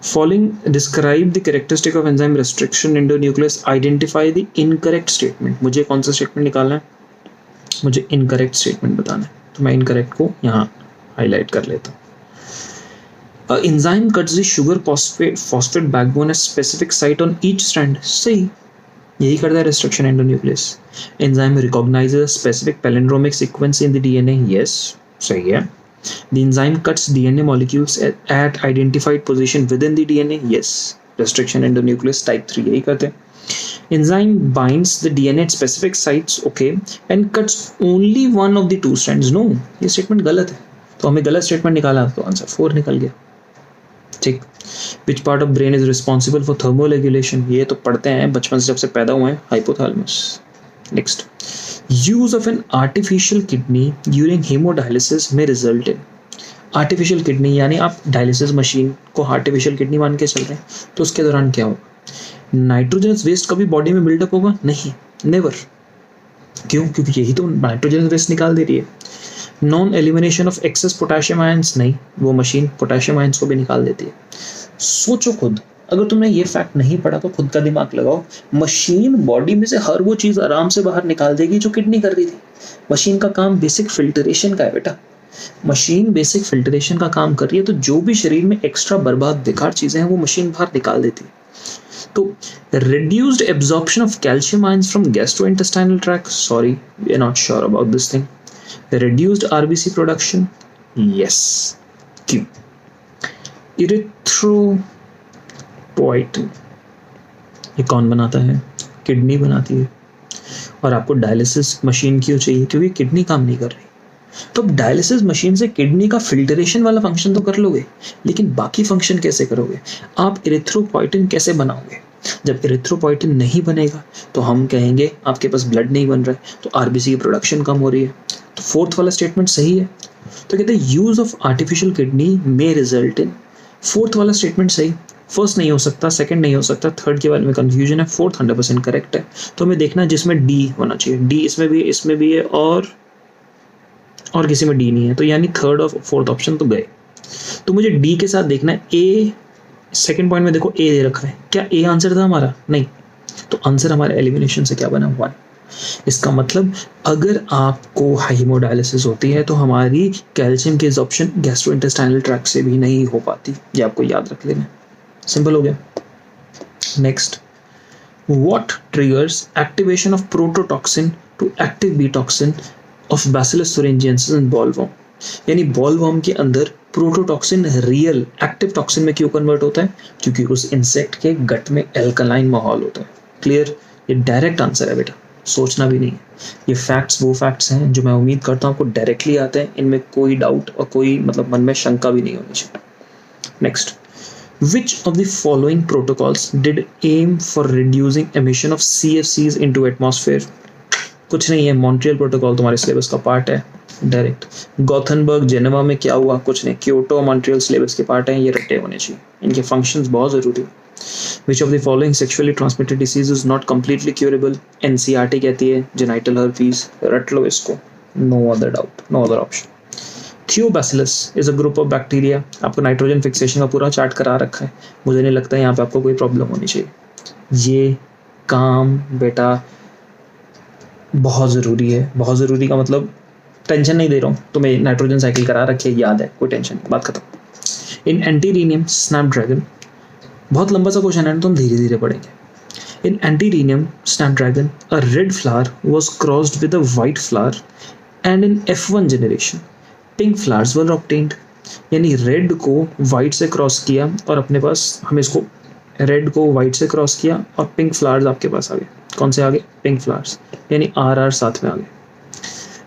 Following describe the characteristic of enzyme restriction endonuclease, identify the incorrect statement. मुझे कौन सा स्टेटमेंट निकालना है, मुझे इनकरेक्ट स्टेटमेंट बताना है, तो मैं इनकरेक्ट को यहाँ हाईलाइट कर लेता हूँ। Enzyme cuts the sugar phosphate backbone at specific site on each strand, सही, यही करता है restriction endonuclease. Enzyme recognises specific palindromic sequence in the DNA, yes, सही है। The enzyme cuts DNA molecules at identified position within the DNA. Yes. Restriction endonuclease type 3 यही करते हैं. Enzyme binds the DNA at specific sites, okay, and cuts only one of the two strands. No, ये statement गलत है, तो हमें गलत statement निकाला तो आंसर 4 निकल गया। ठीक। Which part of brain is responsible for thermoregulation? ये तो पढ़ते हैं बचपन से, जब से पैदा हुए हैं, hypothalamus. Next. Use of an artificial kidney during hemodialysis may result in, artificial kidney यानी आप डायलिसिस मशीन को आर्टिफिशियल किडनी मान के चल रहे हैं, तो उसके दौरान क्या होगा, नाइट्रोजनस वेस्ट कभी बॉडी में बिल्डअप होगा, नहीं, नेवर। क्यों, क्योंकि यही तो नाइट्रोजनस वेस्ट निकाल दे रही है। Non elimination of access potassium ions, नहीं, वो मशीन पोटेशियम आयंस को भी निकाल देती है। सोचो खुद, अगर तुमने ये फैक्ट नहीं पढ़ा तो खुद का दिमाग लगाओ, मशीन बॉडी में से हर वो चीज आराम से बाहर निकाल देगी जो किडनी कर रही थी। मशीन का काम बेसिक फिल्टरेशन का है बेटा, मशीन बेसिक फिल्टरेशन का काम कर रही है, तो जो भी शरीर में एक्स्ट्रा बर्बाद बेकार चीजें हैं वो मशीन बाहर निकाल देती है। तो reduced absorption of calcium ions from gastrointestinal tract, sorry, we are not sure about this thing. Reduced RBC production, yes. क्यों? Erythropoietin, ये कौन बनाता है, किडनी बनाती है। और आपको डायलिसिस मशीन क्यों चाहिए, क्योंकि किडनी काम नहीं कर रही। तो अब डायलिसिस मशीन से किडनी का फिल्टरेशन वाला फंक्शन तो कर लोगे, लेकिन बाकी फंक्शन कैसे करोगे? आप इरिथ्रोपोइटिन कैसे बनाओगे? जब इरिथ्रोपोइटिन नहीं बनेगा तो हम कहेंगे आपके पास ब्लड नहीं बन रहा है, तो आरबीसी की प्रोडक्शन कम हो रही है। तो फोर्थ वाला स्टेटमेंट सही है। तो कहते हैं use of artificial kidney may result in, fourth वाला स्टेटमेंट सही, फर्स्ट नहीं हो सकता, सेकंड नहीं हो सकता, थर्ड के बारे में कंफ्यूजन है, फोर्थ 100% करेक्ट है। तो हमें देखना है जिसमें डी होना चाहिए, डी इसमें भी है और किसी में डी नहीं है, तो यानी थर्ड और फोर्थ ऑप्शन तो गए। तो मुझे डी के साथ देखना है। ए सेकंड पॉइंट में देखो ए दे रखा है, क्या ए आंसर था हमारा? नहीं। तो आंसर हमारे एलिमिनेशन से क्या बना? 1। इसका मतलब अगर आपको हाइमोडायलिसिस होती है तो हमारी कैल्शियम की एब्जॉर्प्शन गैस्ट्रोइंटेस्टाइनल ट्रैक्ट से भी नहीं हो पाती, ये आपको याद रख लेना। सिंपल हो गया। Next, what triggers activation of protoxin to active B toxin of Bacillus thuringiensis in bollworm? यानी बॉलवर्म के अंदर प्रोटोटॉक्सिन रियल एक्टिव टॉक्सिन में क्यों कन्वर्ट होता है? क्योंकि उस इंसेक्ट के गट में एल्कलाइन माहौल होता है। क्लियर? ये डायरेक्ट आंसर है बेटा, सोचना भी नहीं है। ये फैक्ट्स वो फैक्ट्स हैं जो मैं उम्मीद करता हूँ आपको डायरेक्टली आते हैं, इनमें कोई डाउट और कोई मतलब मन में शंका भी नहीं होनी चाहिए। Next, which of the following protocols did aim for reducing emission of CFCs into atmosphere? कुछ नहीं है, मॉन्ट्रियल प्रोटोकॉल तुम्हारे सिलेबस का पार्ट है डायरेक्ट। गॉथनबर्ग जेनेवा में क्या हुआ? कुछ नहीं, क्योटो मॉन्ट्रियल सिलेबस के पार्ट हैं, ये रटे होने चाहिए, इनके फंक्शंस बहुत जरूरी है। Which of the following sexually transmitted disease is not completely curable? NCERT कहती है जेनाइटल हर्पीज, रट लो इसको, no other doubt, no other option। Thiobacillus is a group of bacteria. आपको नाइट्रोजन फिक्सेशन का पूरा चार्ट करा रखा है, मुझे नहीं लगता यहाँ पे आपको कोई प्रॉब्लम होनी चाहिए। ये काम बेटा बहुत ज़रूरी है, बहुत ज़रूरी का मतलब टेंशन नहीं दे रहा हूँ तुम्हें, नाइट्रोजन साइकिल करा रखी है, याद है, कोई टेंशन नहीं, बात खत्म। इन एंटीरीनियम स्नैपड्रैगन, बहुत लंबा सा क्वेश्चन है, तो हम धीरे धीरे पढ़ेंगे। In antirrhinum snapdragon a red flower was crossed with a white flower and in F1 generation pink flowers were obtained. यानी रेड को वाइट से क्रॉस किया और अपने पास हम इसको रेड को वाइट से क्रॉस किया और पिंक फ्लावर्स आपके पास आ गए। कौन से आ गए? पिंक फ्लावर्स, यानी RR साथ में आ गए।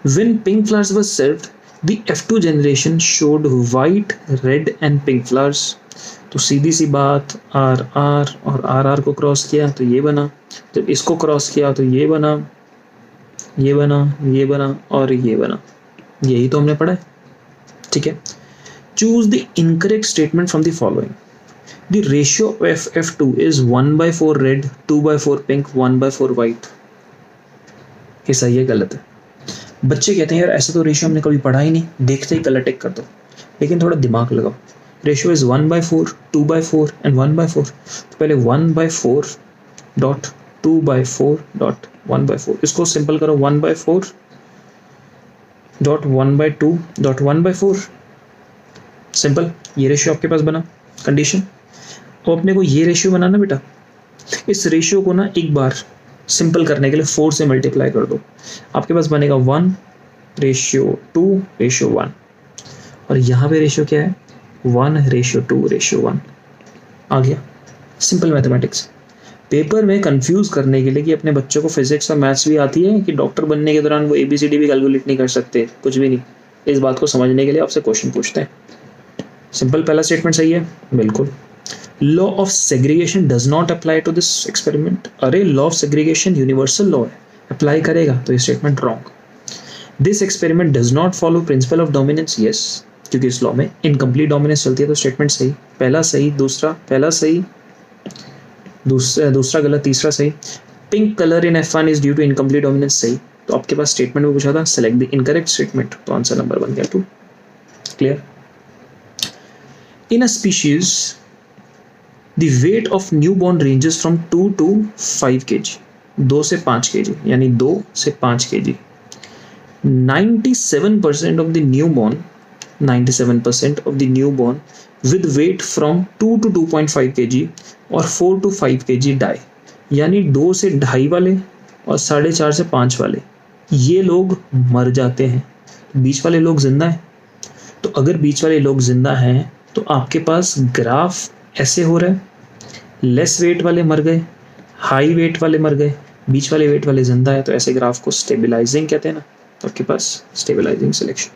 When pink flowers were served the F2 generation showed white, red and pink flowers. तो सीधी सी बात, RR और RR को क्रॉस किया तो ये बना, जब इसको क्रॉस किया तो ये बना, ये बना, ये बना और ये बना। यही तो हमने पढ़ा है, ठीक है। Choose the incorrect statement from the following. The ratio of F2 is 1/4 red, 2/4 pink, 1/4 white. ये सही है गलत है? बच्चे कहते हैं यार ऐसा तो रेशियो हमने कभी पढ़ा ही नहीं, देखते ही कलर टिक कर दो, लेकिन थोड़ा दिमाग लगाओ। Ratio is 1/4, 2/4 and 1/4। तो पहले 1/4 डॉट 2/4 डॉट 1/4, इसको सिंपल करो, 1/4 डॉट 1/2 डॉट 1/4। सिंपल, ये रेशियो आपके पास बना। कंडीशन, तो अपने को ये रेशियो बनाना बेटा, इस रेशियो को ना एक बार सिंपल करने के लिए 4 से मल्टीप्लाई कर दो, आपके पास बनेगा 1:2:1। और यहाँ पे रेशियो क्या है? 1:2:1 आ गया। Simple mathematics. पेपर में कंफ्यूज करने के लिए कि अपने बच्चों को फिजिक्स और मैथ्स भी आती है कि डॉक्टर बनने के दौरान वो ABCD भी कैलकुलेट नहीं कर सकते, कुछ भी नहीं, इस बात को समझने के लिए आपसे क्वेश्चन पूछते हैं। सिंपल, पहला स्टेटमेंट सही है, बिल्कुल। Law of segregation does not apply to this experiment. अरे law of segregation universal law है, अप्लाई करेगा, तो ये statement wrong. This experiment does not follow principle of dominance, yes, क्योंकि इस लॉ में इनकम्प्लीट डोमिनेंस चलती है, तो स्टेटमेंट सही। पहला सही, दूसरा, पहला सही, दूसरा गलत, तीसरा सही। Pink colour in F1 is due to incomplete dominance, सही। तो आपके पास स्टेटमेंट में पूछा था सेलेक्ट द इनकरेक्ट स्टेटमेंट, तो आंसर नंबर 1 गया 2। Clear? In a species the weight of newborn ranges from 2 to 5 kg, 2 से 5 kg, यानी 2 से 5 kg। 97% of the newborn, 97% of the newborn with weight from 2 to 2.5 kg और 4 to 5 kg die, यानी 2 से 2.5 वाले और 4.5 से 5 वाले ये लोग मर जाते हैं, बीच वाले लोग जिंदा हैं। तो अगर बीच वाले लोग जिंदा हैं तो आपके पास ग्राफ ऐसे हो रहा है, लेस वेट वाले मर गए, हाई वेट वाले मर गए, बीच वाले वेट वाले जिंदा है, तो ऐसे ग्राफ को स्टेबलाइजिंग कहते हैं ना, तो आपके पास स्टेबलाइजिंग सिलेक्शन।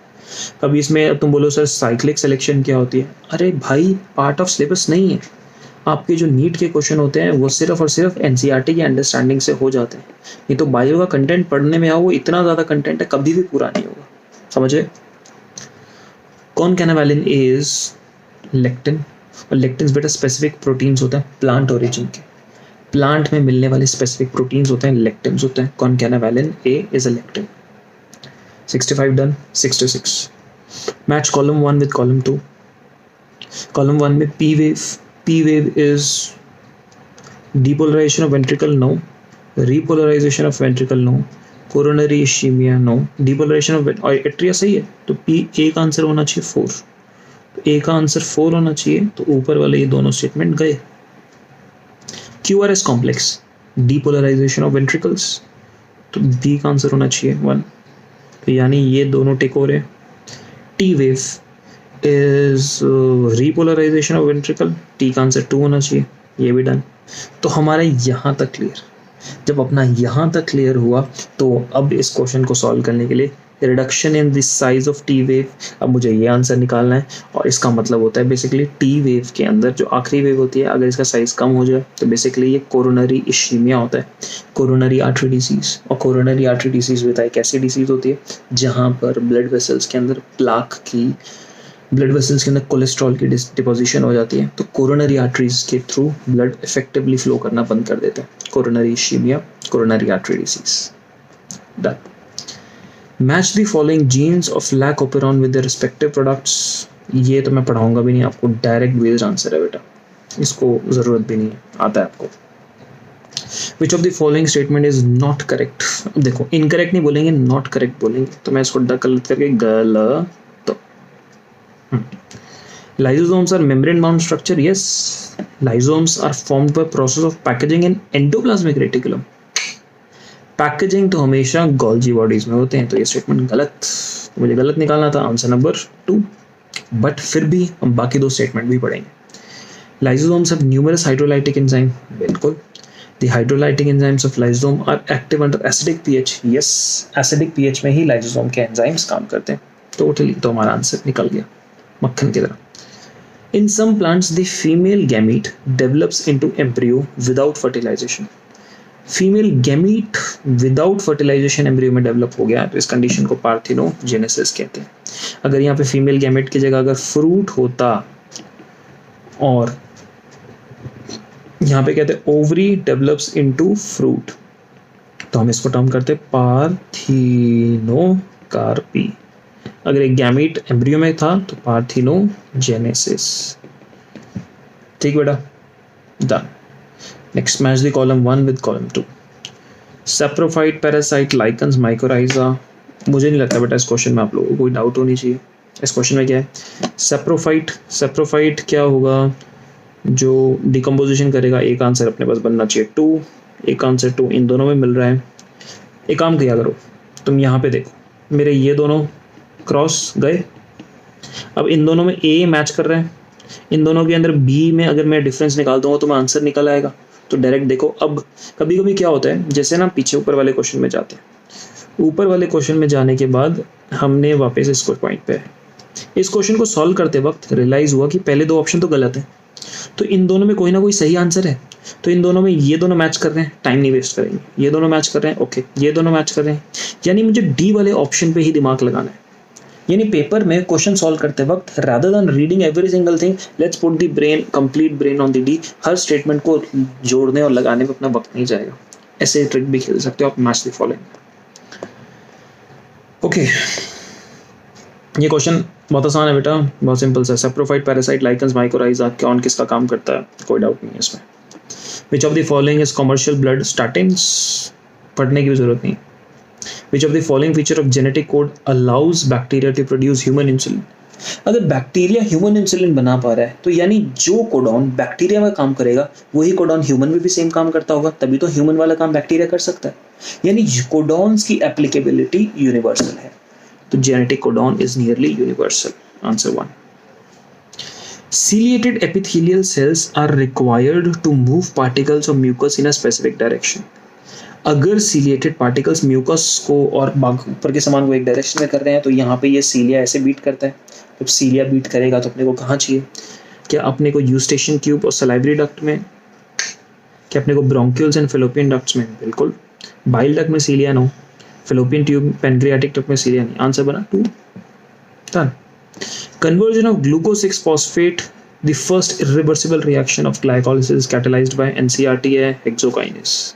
कभी इसमें तुम बोलो सर साइक्लिक सिलेक्शन क्या होती है, अरे भाई पार्ट ऑफ सिलेबस नहीं है। आपके जो नीट के क्वेश्चन होते हैं वो सिर्फ और सिर्फ एनसीईआरटी की अंडरस्टैंडिंग से हो जाते हैं। नहीं तो बायो का कंटेंट पढ़ने में आओ, वो इतना ज़्यादा कंटेंट है कभी भी पूरा नहीं होगा, समझे। कॉनकैनावैलिन इज लेक्टिन, और लेक्टिन बेटा स्पेसिफिक प्रोटीन्स होते हैं प्लांट ओरिजिन के, प्लांट में मिलने वाले स्पेसिफिक प्रोटीन्स होते हैं, लेक्टिन्स होते हैं। Concanavalin A is a lectin. 65 done. 66 match column 1 with column 2। Column 1 में P wave, P wave is depolarization of ventricle, no. Repolarization of ventricle, no. Coronary ischemia, no. Depolarization of atria सही है, तो P A का answer होना चाहिए 4, तो A का answer 4 होना चाहिए, तो ऊपर वाले ये दोनों स्टेटमेंट गए। QRS complex, depolarization of ventricles, तो B का आंसर होना चाहिए 1, तो यानी ये दोनों टिक हो रहे। T wave is repolarization of ventricle, T का आंसर 2 होना चाहिए, ये भी डन। तो हमारा यहाँ तक क्लियर। जब अपना यहाँ तक क्लियर हुआ तो अब इस क्वेश्चन को सॉल्व करने के लिए reduction in this size of T wave, अब मुझे ये आंसर निकालना है। और इसका मतलब होता है बेसिकली टी वेव के अंदर जो आखिरी वेव होती है अगर इसका साइज कम हो जाए तो बेसिकली ये कोरोनरी इश्कीमिया होता है, कोरोनरी आर्टरी डिसीज। और कोरोनरी आर्टरी डिसीज होता है एक ऐसी डिसीज होती है जहाँ पर ब्लड वेसल्स के अंदर प्लाक की, ब्लड वेसल्स के अंदर कोलेस्ट्रॉल की डिपोजिशन हो जाती है, तो कोरोनरी आर्टरीज के थ्रू ब्लड इफेक्टिवली फ्लो करना बंद कर देता है। Coronary ischaemia, coronary artery disease. Done. Match the following genes of lac operon with the respective products. ये तो मैं पढ़ाऊंगा भी नहीं आपको, डायरेक्ट बेस्ड आंसर है बेटा, इसको जरूरत भी नहीं है, आता है आपको। Which of the following statement is not correct? देखो इनकरेक्ट नहीं बोलेंगे, नॉट करेक्ट बोलेंगे, तो मैं इसको गलत करके गलत। Lysosomes are membrane bound structure. Yes, lysosomes are formed by process of packaging in endoplasmic reticulum. Packaging तो हमेशा गोल्जी बॉडीज में होते हैं, तो ये स्टेटमेंट गलत, मुझे गलत निकालना था, आंसर नंबर 2। बट फिर भी हम बाकी दो स्टेटमेंट भी पढ़ेंगे। Lysosomes have numerous hydrolytic enzyme, बिल्कुल। The hydrolytic enzymes of lysosome are active under acidic pH. Yes, acidic pH में ही lysosome के enzymes काम करते हैं। टोटली तो हमारा आंसर निकल गया मक्खन की तरह। In some plants, the female gamete develops into embryo without fertilization. Female gamete without fertilization embryo में develop हो गया, तो इस कंडीशन को पार्थिनोजेनेसिस कहते हैं। अगर यहाँ पे फीमेल गैमेट की जगह अगर फ्रूट होता और यहाँ पे कहते हैं ओवरी डेवलप्स इनटू फ्रूट, तो हम इसको टर्म करते पार्थिनोकार्पी। अगर एक गैमीट एम्ब्रियो में था तो पार्थिनोजेनेसिस। ठीक बेटा, done. Next match the column 1 with column 2। Saprophyte, parasite, lichens, mycorrhiza. मुझे नहीं लगता बेटा इस क्वेश्चन में आप लोगों को कोई डाउट होनी चाहिए। इस क्वेश्चन में क्या है, सेप्रोफाइट। सेप्रोफाइट क्या होगा, जो डिकम्पोजिशन करेगा। एक आंसर अपने पास बनना चाहिए 2, एक आंसर 2 इन दोनों में मिल रहा है। एक काम किया करो, तुम यहाँ पे देखो, मेरे ये दोनों क्रॉस गए, अब इन दोनों में ए मैच कर रहे हैं, इन दोनों के अंदर बी में अगर मैं डिफरेंस निकाल दूंगा तो मैं आंसर निकल आएगा। तो डायरेक्ट देखो, अब कभी कभी क्या होता है, जैसे ना पीछे ऊपर वाले क्वेश्चन में जाते हैं, ऊपर वाले क्वेश्चन में जाने के बाद हमने वापस इस पॉइंट पे इस क्वेश्चन को सॉल्व करते वक्त रियलाइज हुआ कि पहले दो ऑप्शन तो गलत है, तो इन दोनों में कोई ना कोई सही आंसर है। तो इन दोनों में ये दोनों मैच कर रहे हैं, टाइम नहीं वेस्ट करेंगे, ये दोनों मैच कर रहे हैं, ओके, ये दोनों मैच कर रहे हैं, यानी मुझे डी वाले ऑप्शन पे ही दिमाग लगाना है। यानी पेपर में क्वेश्चन सॉल्व करते वक्त rather than reading every single thing, let's put the brain, complete brain on the D. Her statement को जोड़ने और लगाने में अपना वक्त नहीं जाएगा। ऐसे ट्रिक भी खेल सकते हो आप, मैच द फॉलोइंग। ओके, ये क्वेश्चन बहुत आसान है बेटा, बहुत सिंपल सा। सेप्रोफाइट, पैरासाइट, लाइकन्स, माइकोराइजा, कौन किसका काम करता है, कोई डाउट नहीं है इसमें। विच of the following is commercial blood startings, पढ़ने की भी जरूरत नहीं। Which of the following feature of genetic code allows bacteria to produce human insulin? अगर बैक्टीरिया ह्यूमन इंसुलिन बना पा रहा है तो यानी जो कोडॉन बैक्टीरिया में काम करेगा वही कोडॉन ह्यूमन में भी सेम काम करता होगा, तभी तो ह्यूमन वाला काम बैक्टीरिया कर सकता है। यानी कोडॉन्स की एप्लीकेबिलिटी यूनिवर्सल है, तो genetic codon is nearly universal. Answer 1। Ciliated epithelial cells are required to move particles of mucus in a specific direction. अगर सीलिएटेड पार्टिकल्स म्यूकस को और ऊपर के सामान को एक डायरेक्शन में कर रहे हैं तो यहाँ पे ये सीलिया ऐसे बीट करता है। जब सीलिया बीट करेगा तो अपने को कहाँ चाहिए? क्या अपने को यूस्टेशियन ट्यूब और सलाइवरी डक्ट में? क्या अपने को ब्रोंक्यूल्स एंड फेलोपियन डक्ट्स में? बिल्कुल। बाइल डक्ट में cilia no, Fallopian tube pancreatic duct में सीलिया नहीं। आंसर बना 2 done. Conversion of glucose 6 phosphate, the first irreversible reaction of glycolysis catalysed by NCERT है hexokinase.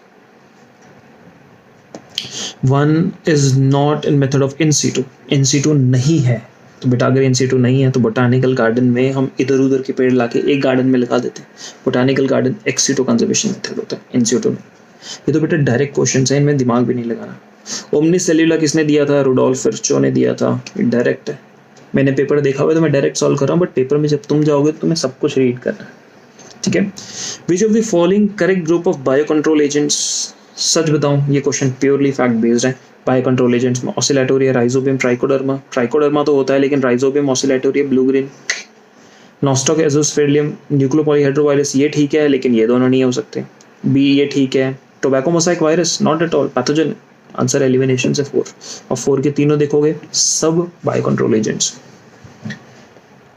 One is not in method of in situ नहीं है। तो बेटा अगर इन situ नहीं है तो बोटानिकल गार्डन में हम इधर उधर के पेड़ लाके एक गार्डन में लगा देते हैं। Botanical garden ex situ conservation method होता है, इन सीटू नहीं। ये तो बेटा डायरेक्ट क्वेश्चन है, इनमें दिमाग भी नहीं लगाना। ओमनिस सेल्यूला किसने दिया था? रुडोल्फ विर्चो ने दिया था। डायरेक्ट है, मैंने पेपर देखा हुआ तो मैं डायरेक्ट सॉल्व कर रहा हूँ, बट पेपर में जब तुम जाओगे तो तुम्हें सब कुछ रीड करना है, ठीक है। Which of the following correct group of bio control agents? सच बताऊं ये क्वेश्चन प्योरली फैक्ट बेस्ड है। बायो कंट्रोल एजेंट्स में ऑसिलेटोरिया, राइजोबियम, ट्राइकोडर्मा। ट्राइकोडर्मा तो होता है लेकिन Rhizobium, Oscillatoria, blue green, Nostoc, Azospirillum, nucleopolyhedrovirus ये ठीक है लेकिन ये दोनों नहीं हो सकते। बी ये ठीक है। Tobacco mosaic virus not at all pathogen. Answer elimination से 4 और 4 के तीनों देखोगे सब bio control agents.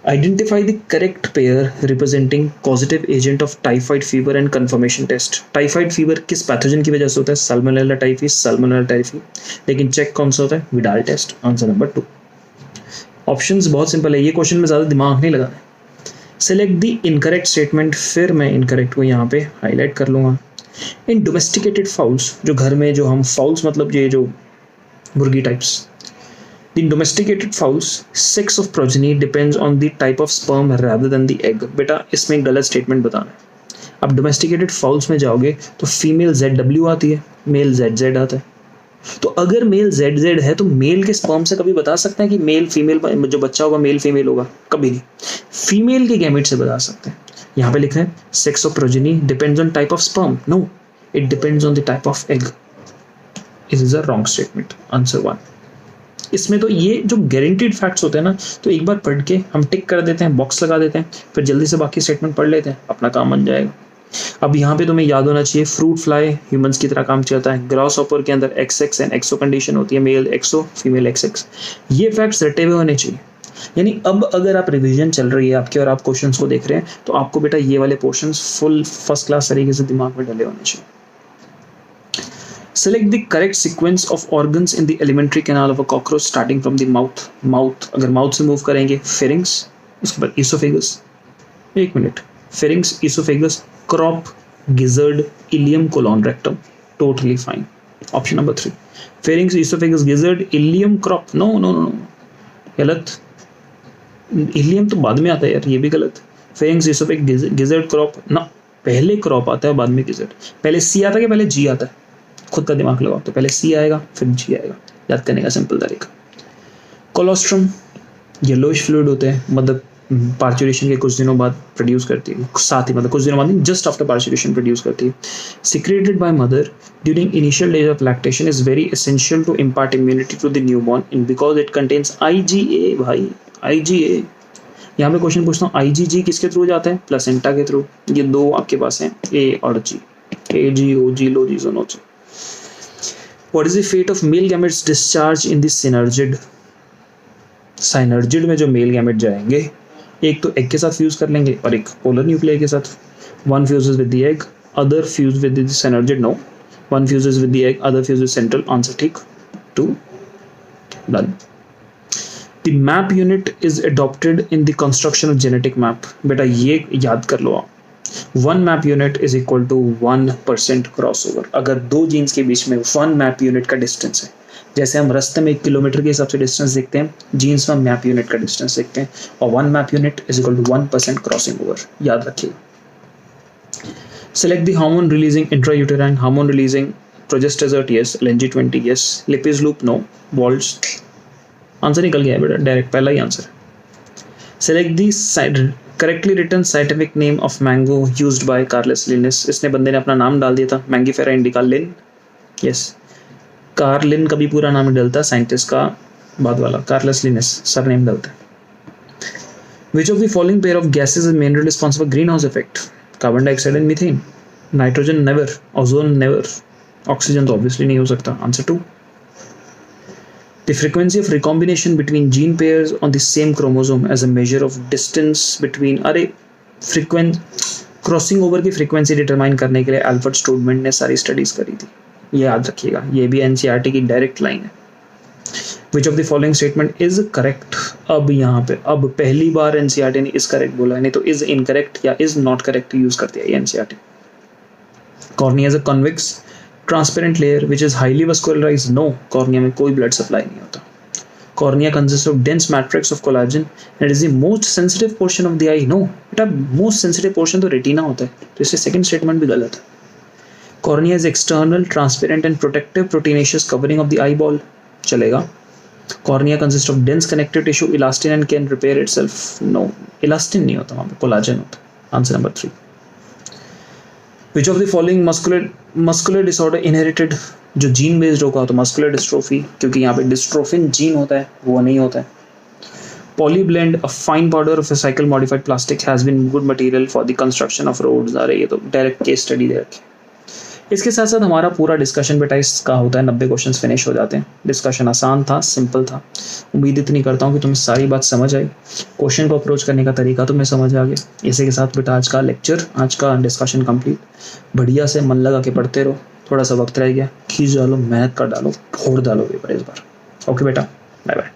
Identify the correct pair representing causative agent of typhoid fever and confirmation test. Typhoid fever किस पैथोजन की वजह से होता है? Salmonella typhi, Salmonella typhi। लेकिन चेक कौन सा होता है? Widal test. Answer number 2। Options बहुत सिंपल है, ये क्वेश्चन में ज़्यादा दिमाग नहीं लगाना है। सेलेक्ट द इनकरेक्ट स्टेटमेंट, फिर मैं इनकरेक्ट को यहाँ पे हाईलाइट कर लूँगा। इन डोमेस्टिकेटेड फाउल्स, जो घर में जो हम फाउल्स मतलब ये जो मुर्गी types, in domesticated fowls sex of progeny depends on the type of sperm rather than the egg। बेटा इसमें गलत स्टेटमेंट बताना है। अब डोमेस्टिकेटेड फाउल्स में जाओगे तो फीमेल ZW आती है, मेल ZZ आता है। तो अगर मेल ZZ है तो मेल के स्पर्म से कभी बता सकते हैं कि मेल फीमेल जो बच्चा होगा मेल फीमेल होगा? कभी नहीं। फीमेल के गैमेट से बता सकते हैं। यहाँ पे लिखा है sex of progeny depends on type of sperm. No, it depends on the type of egg. It is a wrong statement. Answer 1। इसमें तो ये जो गारंटीड फैक्ट्स होते हैं ना, तो एक बार पढ़ के हम टिक कर देते हैं, बॉक्स लगा देते हैं, फिर जल्दी से बाकी स्टेटमेंट पढ़ लेते हैं, अपना काम बन जाएगा। अब यहाँ पे तुम्हें याद होना चाहिए फ्रूट फ्लाई ह्यूमंस की तरह काम चलता है। ग्रास हॉपर के अंदर XX एंड एक्सो कंडीशन होती है, मेल एक्सो फीमेल XX। ये फैक्ट्स रटे हुए होने चाहिए। यानी अब अगर आप रिवीजन चल रही है आपके और आप क्वेश्चंस को देख रहे हैं तो आपको बेटा ये वाले पोर्शंस फुल फर्स्ट क्लास तरीके से दिमाग में डले होने चाहिए। Select the correct sequence of organs in the alimentary canal of a cockroach starting from the mouth। Mouth अगर माउथ से मूव करेंगे pharynx, उसके बाद esophagus, एक minute, pharynx, esophagus, crop, gizzard, ileum, colon, rectum, totally fine। Option number 3, pharynx, esophagus, gizzard, ileum, crop, no no no no, गलत। ileum तो बाद में आता है यार, ये भी गलत। pharynx, esophagus, gizzard, crop ना, पहले crop आता है बाद में gizzard। पहले C आता है कि पहले G आता है? खुद का दिमाग लगाओ, तो पहले C आएगा फिर G आएगा, याद करने का सिंपल तरीका। कोलोस्ट्रम येलोइश फ्लूइड होते हैं, मतलब पार्चुरेशन के कुछ दिनों बाद प्रोड्यूस करती है, साथ ही मतलब कुछ दिनों बाद नहीं, जस्ट आफ्टर पार्चुरेशन प्रोड्यूस करती है। Secreted by mother during initial days of lactation is very essential to impart immunity to the newborn in because it contains IgA। भाई IgA, यहाँ पे क्वेश्चन पूछता हूँ IgG किसके थ्रू जाता है? प्लेसेंटा के थ्रू। ये दो आपके पास हैं, A और G, AG OG लोजी जोनोजी। What is the fate of male gametes discharged in the synergid? Synergid में जो मेल गैमेट जाएंगे, एक तो एग के साथ फ्यूज कर लेंगे और एक पोलर न्यूक्लियर के साथ। One fuses with the egg, other fuse with the synergid। No, one fuses with the egg, other fuses central। Answer ठीक, 2 done। The map unit is adopted in the construction of genetic map। बेटा ये याद कर लो आप, 1 map unit is equal to 1% crossover. अगर दो jeans के बीच में 1 मैप यूनिट का डिस्टेंस है, जैसे हम रास्ते में 1 किलोमीटर के हिसाब से डिस्टेंस देखते हैं, जीन्स में मैप यूनिट का डिस्टेंस देखते हैं, और 1 map unit is equal to 1% crossing over. याद रखिएगा। Select the hormone releasing intrauterine, hormone releasing Progestasert yes, LNG20 yes, Lippes loop no, vaults. Answer निकल गया बेटा, डायरेक्ट पहला ही answer. Select the correctly written scientific name of mango used by Carolus Linnaeus. इसने बंदे ने अपना नाम डाल दिया था, मैंगीफेरा इंडिका लिन। यस, कार्लिन का भी पूरा नाम नहीं डलता, साइंटिस्ट का बाद वाला कार्लस लिनस सर नेम डलता है। Which of the following pair of gases is mainly responsible for green house effect? Carbon dioxide and methane. Nitrogen never, ozone never, oxygen तो ऑब्वियसली नहीं हो सकता, answer 2। The frequency of recombination between gene pairs on the same chromosome as a measure of distance between, अरे crossing over की frequency determine करने के लिए Alfred स्टूडमेंट ने सारी स्टडीज करी थी, ये याद रखिएगा, ये भी एनसीईआरटी की डायरेक्ट लाइन है। Which of the following statement is correct. अब यहाँ पे अब पहली बार एनसीईआरटी ने इज करेक्ट बोला है, नहीं तो इज इनकरेक्ट या इज नॉट करेक्ट यूज करती है NCERT. Cornea is a convex transparent layer which is highly vascularized, no, cornea में कोई ब्लड सप्लाई नहीं होता। Cornea consists of dense matrix of collagen and it is the most sensitive portion of the eye. No, बेटा most sensitive portion तो retina होता है, तो इससे second statement भी गलत है। Cornea is external, transparent and protective proteinaceous covering of the eyeball, चलेगा। Cornea consists of dense connective tissue, elastin and can repair itself. No, elastin नहीं होता वहाँ पे, collagen होता है। Answer number 3. Which of the following muscular disorder inherited, जो gene based होगा तो मस्कुलर डिस्ट्रोफी, क्योंकि यहाँ पे डिस्ट्रोफिन जीन होता है, वो नहीं होता है। Polyblend, a fine powder of cycle modified plastic has been good material for the construction of roads. अरे ये तो डायरेक्ट केस स्टडी दे रखे। इसके साथ साथ हमारा पूरा डिस्कशन बेटा इसका होता है 90 क्वेश्चन फिनिश हो जाते हैं। डिस्कशन आसान था, सिंपल था। उम्मीद इतनी करता हूँ कि तुम्हें सारी बात समझ आई, क्वेश्चन को अप्रोच करने का तरीका तुम्हें समझ आ गया। इसी के साथ बेटा आज का लेक्चर, आज का डिस्कशन कंप्लीट। बढ़िया से मन लगा के पढ़ते रहो, थोड़ा सा वक्त रह गया, खींच डालो, मेहनत कर डालो, फोड़ डालो पेपर इस बार। ओके बेटा, बाय बाय।